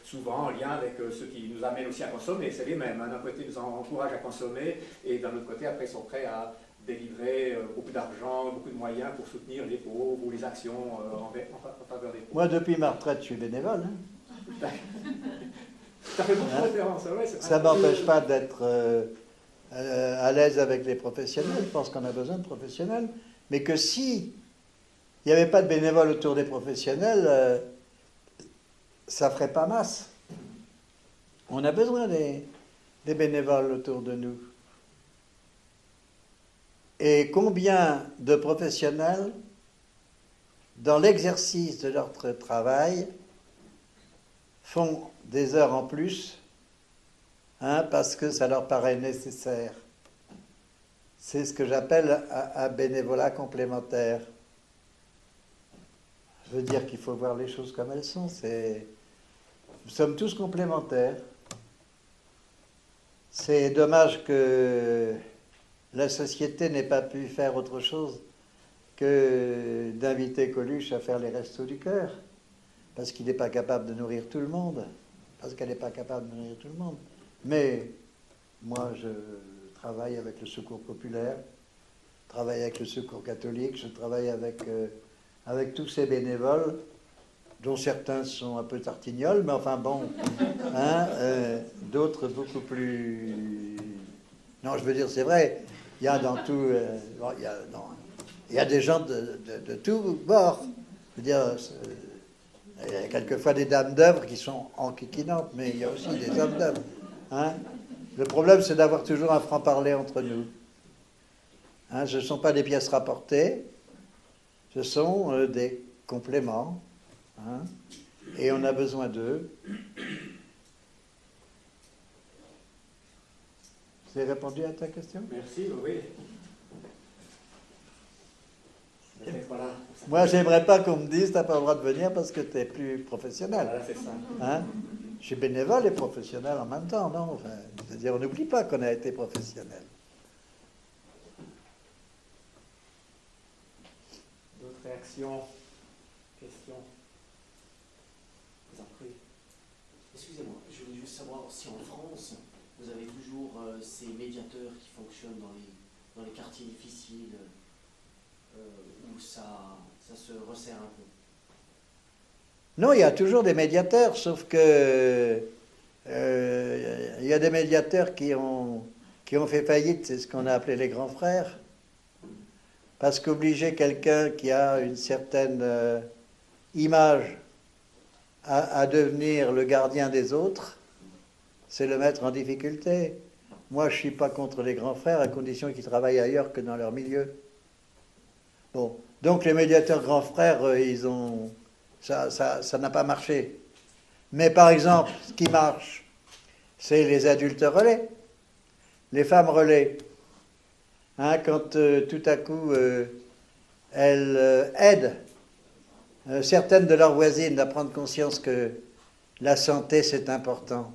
souvent en lien avec ceux qui nous amènent aussi à consommer, c'est les mêmes, hein. D'un côté ils nous encouragent à consommer, et d'un autre côté après ils sont prêts à délivrer beaucoup d'argent, beaucoup de moyens pour soutenir les pauvres ou les actions en faveur des pauvres. Moi, depuis ma retraite, je suis bénévole. Hein. Ça fait beaucoup de références, ouais, ça ne m'empêche pas d'être à l'aise avec les professionnels. Je pense qu'on a besoin de professionnels. Mais que si il n'y avait pas de bénévoles autour des professionnels, ça ne ferait pas masse. On a besoin des bénévoles autour de nous. Et combien de professionnels, dans l'exercice de leur travail, font des heures en plus, hein, parce que ça leur paraît nécessaire. C'est ce que j'appelle un bénévolat complémentaire. Je veux dire qu'il faut voir les choses comme elles sont. Nous sommes tous complémentaires. C'est dommage que la société n'ait pas pu faire autre chose que d'inviter Coluche à faire les restos du cœur, parce qu'il n'est pas capable de nourrir tout le monde, parce qu'elle n'est pas capable de nourrir tout le monde. Mais moi, je travaille avec le Secours populaire, je travaille avec le Secours catholique, je travaille avec tous ces bénévoles, dont certains sont un peu tartignoles, mais enfin bon, hein, d'autres beaucoup plus... Non, je veux dire, c'est vrai, il y a dans tout... il y a des gens de tous bords. Je veux dire, il y a quelquefois des dames d'œuvre qui sont enquiquinantes, mais il y a aussi des hommes d'œuvre. Hein. Le problème, c'est d'avoir toujours un franc-parler entre nous. Hein, ce ne sont pas des pièces rapportées, ce sont des compléments. Hein, et on a besoin d'eux. J'ai répondu à ta question? Merci, oui. Voilà. Moi, j'aimerais pas qu'on me dise tu n'as pas le droit de venir parce que tu es plus professionnel. Voilà, c'est ça. Hein? Je suis bénévole et professionnel en même temps, non? Enfin, c'est-à-dire, on n'oublie pas qu'on a été professionnel. D'autres réactions? Questions? Vous en prie. Excusez-moi, je voulais juste savoir si en France, vous avez toujours ces médiateurs qui fonctionnent dans les quartiers difficiles, où ça se resserre un peu. Non, il y a toujours des médiateurs, sauf que il y a des médiateurs qui ont fait faillite, c'est ce qu'on a appelé les grands frères. Parce qu'obliger quelqu'un qui a une certaine image à devenir le gardien des autres, c'est le mettre en difficulté. Moi, je ne suis pas contre les grands frères à condition qu'ils travaillent ailleurs que dans leur milieu. Bon, donc les médiateurs grands frères, ça n'a pas marché. Mais par exemple, ce qui marche, c'est les adultes relais, les femmes relais. Hein, quand tout à coup, elles aident certaines de leurs voisines à prendre conscience que la santé, c'est important.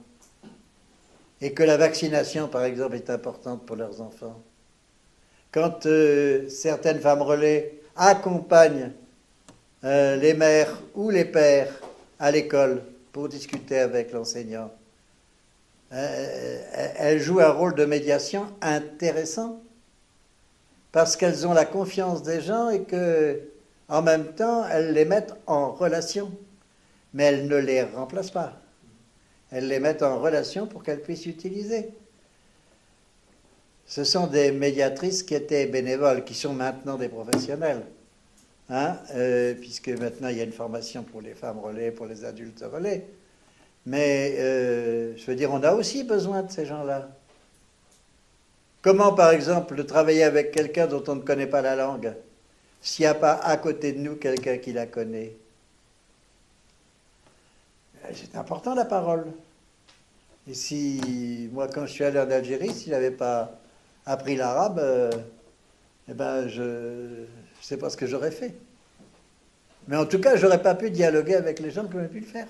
Et que la vaccination, par exemple, est importante pour leurs enfants. Quand certaines femmes relais accompagnent les mères ou les pères à l'école pour discuter avec l'enseignant, elles jouent un rôle de médiation intéressant parce qu'elles ont la confiance des gens et que, en même temps, elles les mettent en relation. Mais elles ne les remplacent pas. Elles les mettent en relation pour qu'elles puissent utiliser. Ce sont des médiatrices qui étaient bénévoles, qui sont maintenant des professionnels. Hein, puisque maintenant il y a une formation pour les femmes relais, pour les adultes relais. Mais je veux dire, on a aussi besoin de ces gens-là. Comment, par exemple, travailler avec quelqu'un dont on ne connaît pas la langue, s'il n'y a pas à côté de nous quelqu'un qui la connaît? c'est important la parole. Et si, moi, quand je suis allé en Algérie, si je n'avais pas appris l'arabe, eh ben, je ne sais pas ce que j'aurais fait. Mais en tout cas, je n'aurais pas pu dialoguer avec les gens comme j'ai pu le faire.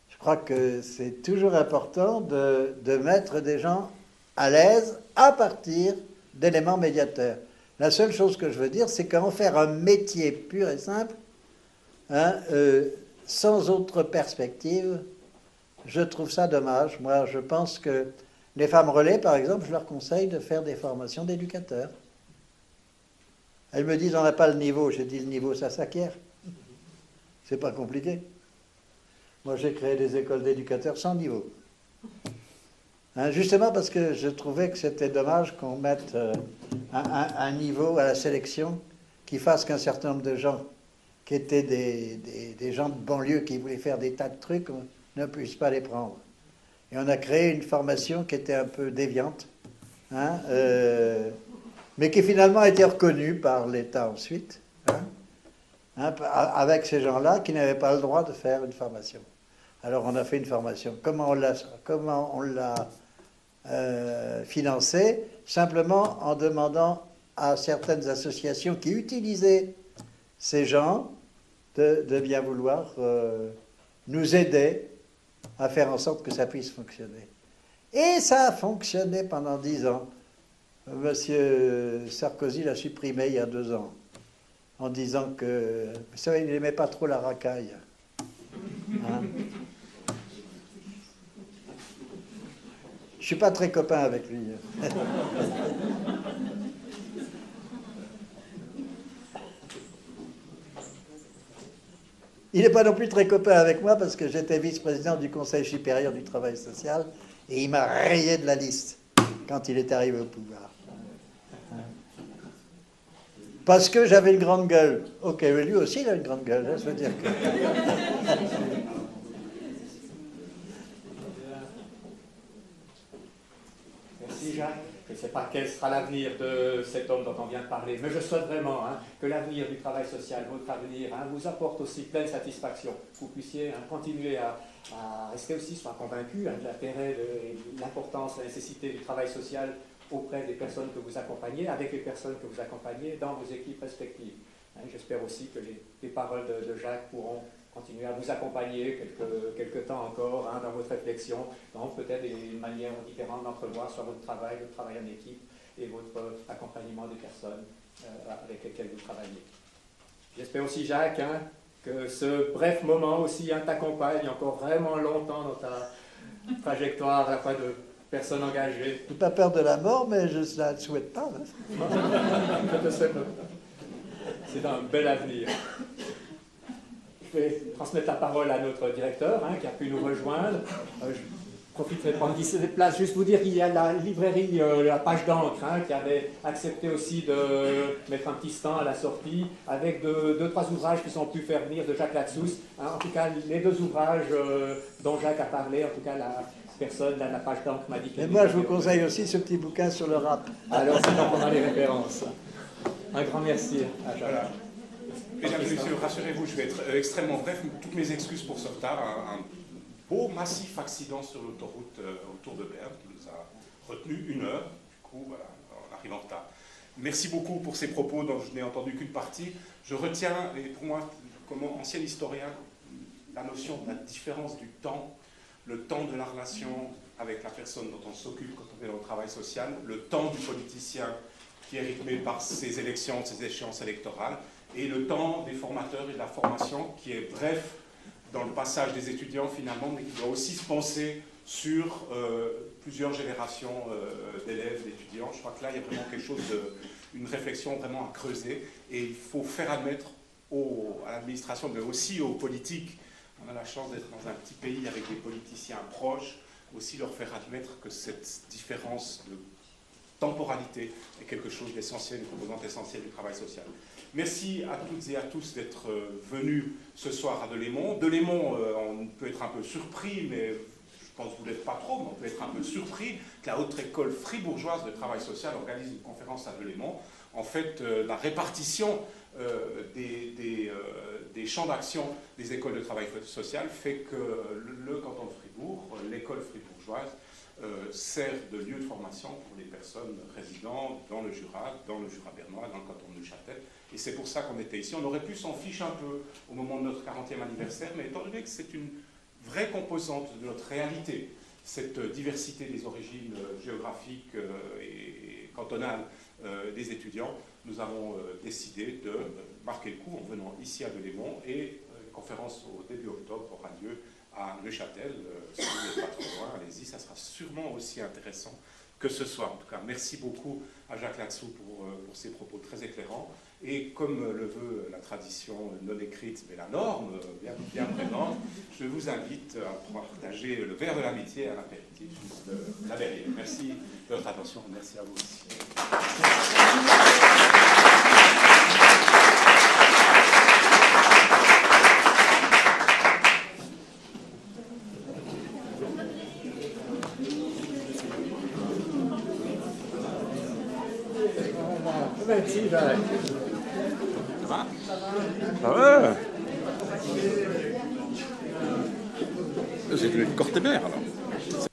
Je crois que c'est toujours important de mettre des gens à l'aise à partir d'éléments médiateurs. La seule chose que je veux dire, c'est qu'en faire un métier pur et simple, hein, sans autre perspective, je trouve ça dommage. Moi, je pense que les femmes relais, par exemple, je leur conseille de faire des formations d'éducateurs. Elles me disent, on n'a pas le niveau. J'ai dit, le niveau, ça s'acquiert. C'est pas compliqué. Moi, j'ai créé des écoles d'éducateurs sans niveau. Hein, justement parce que je trouvais que c'était dommage qu'on mette un niveau à la sélection qui fasse qu'un certain nombre de gens qui étaient des gens de banlieue qui voulaient faire des tas de trucs, on ne puisse pas les prendre. Et on a créé une formation qui était un peu déviante, hein, mais qui finalement a été reconnue par l'État ensuite, hein, avec ces gens-là qui n'avaient pas le droit de faire une formation. Alors on a fait une formation. Comment on l'a financée? Simplement en demandant à certaines associations qui utilisaient ces gens de bien vouloir nous aider à faire en sorte que ça puisse fonctionner. Et ça a fonctionné pendant 10 ans. Monsieur Sarkozy l'a supprimé il y a 2 ans, en disant que, vous savez, il n'aimait pas trop la racaille. Hein? Je suis pas très copain avec lui. Il n'est pas non plus très copain avec moi parce que j'étais vice-président du Conseil supérieur du travail social et il m'a rayé de la liste quand il est arrivé au pouvoir. Parce que j'avais une grande gueule. Ok, mais lui aussi il a une grande gueule, hein, je veux dire que... Merci Jacques. Je ne sais pas quel sera l'avenir de cet homme dont on vient de parler, mais je souhaite vraiment que l'avenir du travail social, votre avenir, vous apporte aussi pleine satisfaction, que vous puissiez continuer à rester aussi, soit convaincu de l'intérêt, de l'importance, de la nécessité du travail social auprès des personnes que vous accompagnez, avec les personnes que vous accompagnez dans vos équipes respectives. J'espère aussi que les paroles de Jacques pourront continuer à vous accompagner quelques temps encore dans votre réflexion, donc peut-être des manières différentes d'entrevoir soit votre travail en équipe et votre accompagnement des personnes avec lesquelles vous travaillez. J'espère aussi, Jacques, que ce bref moment aussi t'accompagne encore vraiment longtemps dans ta trajectoire à la fois de personne engagée. Je n'ai pas peur de la mort, mais je ne la souhaite pas. Je te souhaite. C'est un bel avenir. Je vais transmettre la parole à notre directeur qui a pu nous rejoindre. Je profiterai de prendre cette place, juste vous dire qu'il y a la librairie, la page d'encre, qui avait accepté aussi de mettre un petit stand à la sortie avec deux, trois ouvrages qui sont pu faire venir de Jacques Latsous. En tout cas, les 2 ouvrages dont Jacques a parlé, en tout cas la personne, la page d'encre m'a dit qu'elle... Et moi, je vous conseille aussi ce petit bouquin sur le rap. Alors, c'est donc on a les références. Un grand merci à Jacques. Voilà. Mesdames et messieurs, rassurez-vous, je vais être extrêmement bref. Toutes mes excuses pour ce retard. Un beau, massif accident sur l'autoroute autour de Berne qui nous a retenu 1 heure. Du coup, voilà, on arrive en retard. Merci beaucoup pour ces propos dont je n'ai entendu qu'une partie. Je retiens, et pour moi, comme ancien historien, la notion de la différence du temps, le temps de la relation avec la personne dont on s'occupe quand on est dans le travail social, le temps du politicien qui est rythmé par ses élections, ses échéances électorales, et le temps des formateurs et de la formation qui est bref dans le passage des étudiants finalement, mais qui doit aussi se penser sur plusieurs générations d'élèves, d'étudiants. Je crois que là, il y a vraiment quelque chose une réflexion vraiment à creuser, et il faut faire admettre à l'administration, mais aussi aux politiques. On a la chance d'être dans un petit pays avec des politiciens proches, aussi leur faire admettre que cette différence de temporalité est quelque chose d'essentiel, une composante essentielle du travail social. Merci à toutes et à tous d'être venus ce soir à Delémont. Delémont, on peut être un peu surpris, mais je pense que vous ne l'êtes pas trop, mais on peut être un peu surpris que la Haute École fribourgeoise de travail social organise une conférence à Delémont. En fait, la répartition des champs d'action des écoles de travail social fait que le canton de Fribourg, l'école fribourgeoise, sert de lieu de formation pour les personnes résidant dans le Jura bernois, dans le canton de Neuchâtel. Et c'est pour ça qu'on était ici. On aurait pu s'en ficher un peu au moment de notre 40e anniversaire, mais étant donné que c'est une vraie composante de notre réalité, cette diversité des origines géographiques et cantonales des étudiants, nous avons décidé de marquer le coup en venant ici à Delémont, et une conférence au début octobre aura lieu à Neuchâtel. Si vous n'êtes pas trop loin, allez-y, ça sera sûrement aussi intéressant que ce soir. En tout cas, merci beaucoup à Jacques Latsou pour ses propos très éclairants. Et comme le veut la tradition non écrite, mais la norme bien présente, je vous invite à partager le verre de l'amitié à l'apéritif juste là derrière. Merci de votre attention. Merci à vous aussi. Merci, Jacques. Ça va? Ah ouais. J'ai dû être Cortébert alors.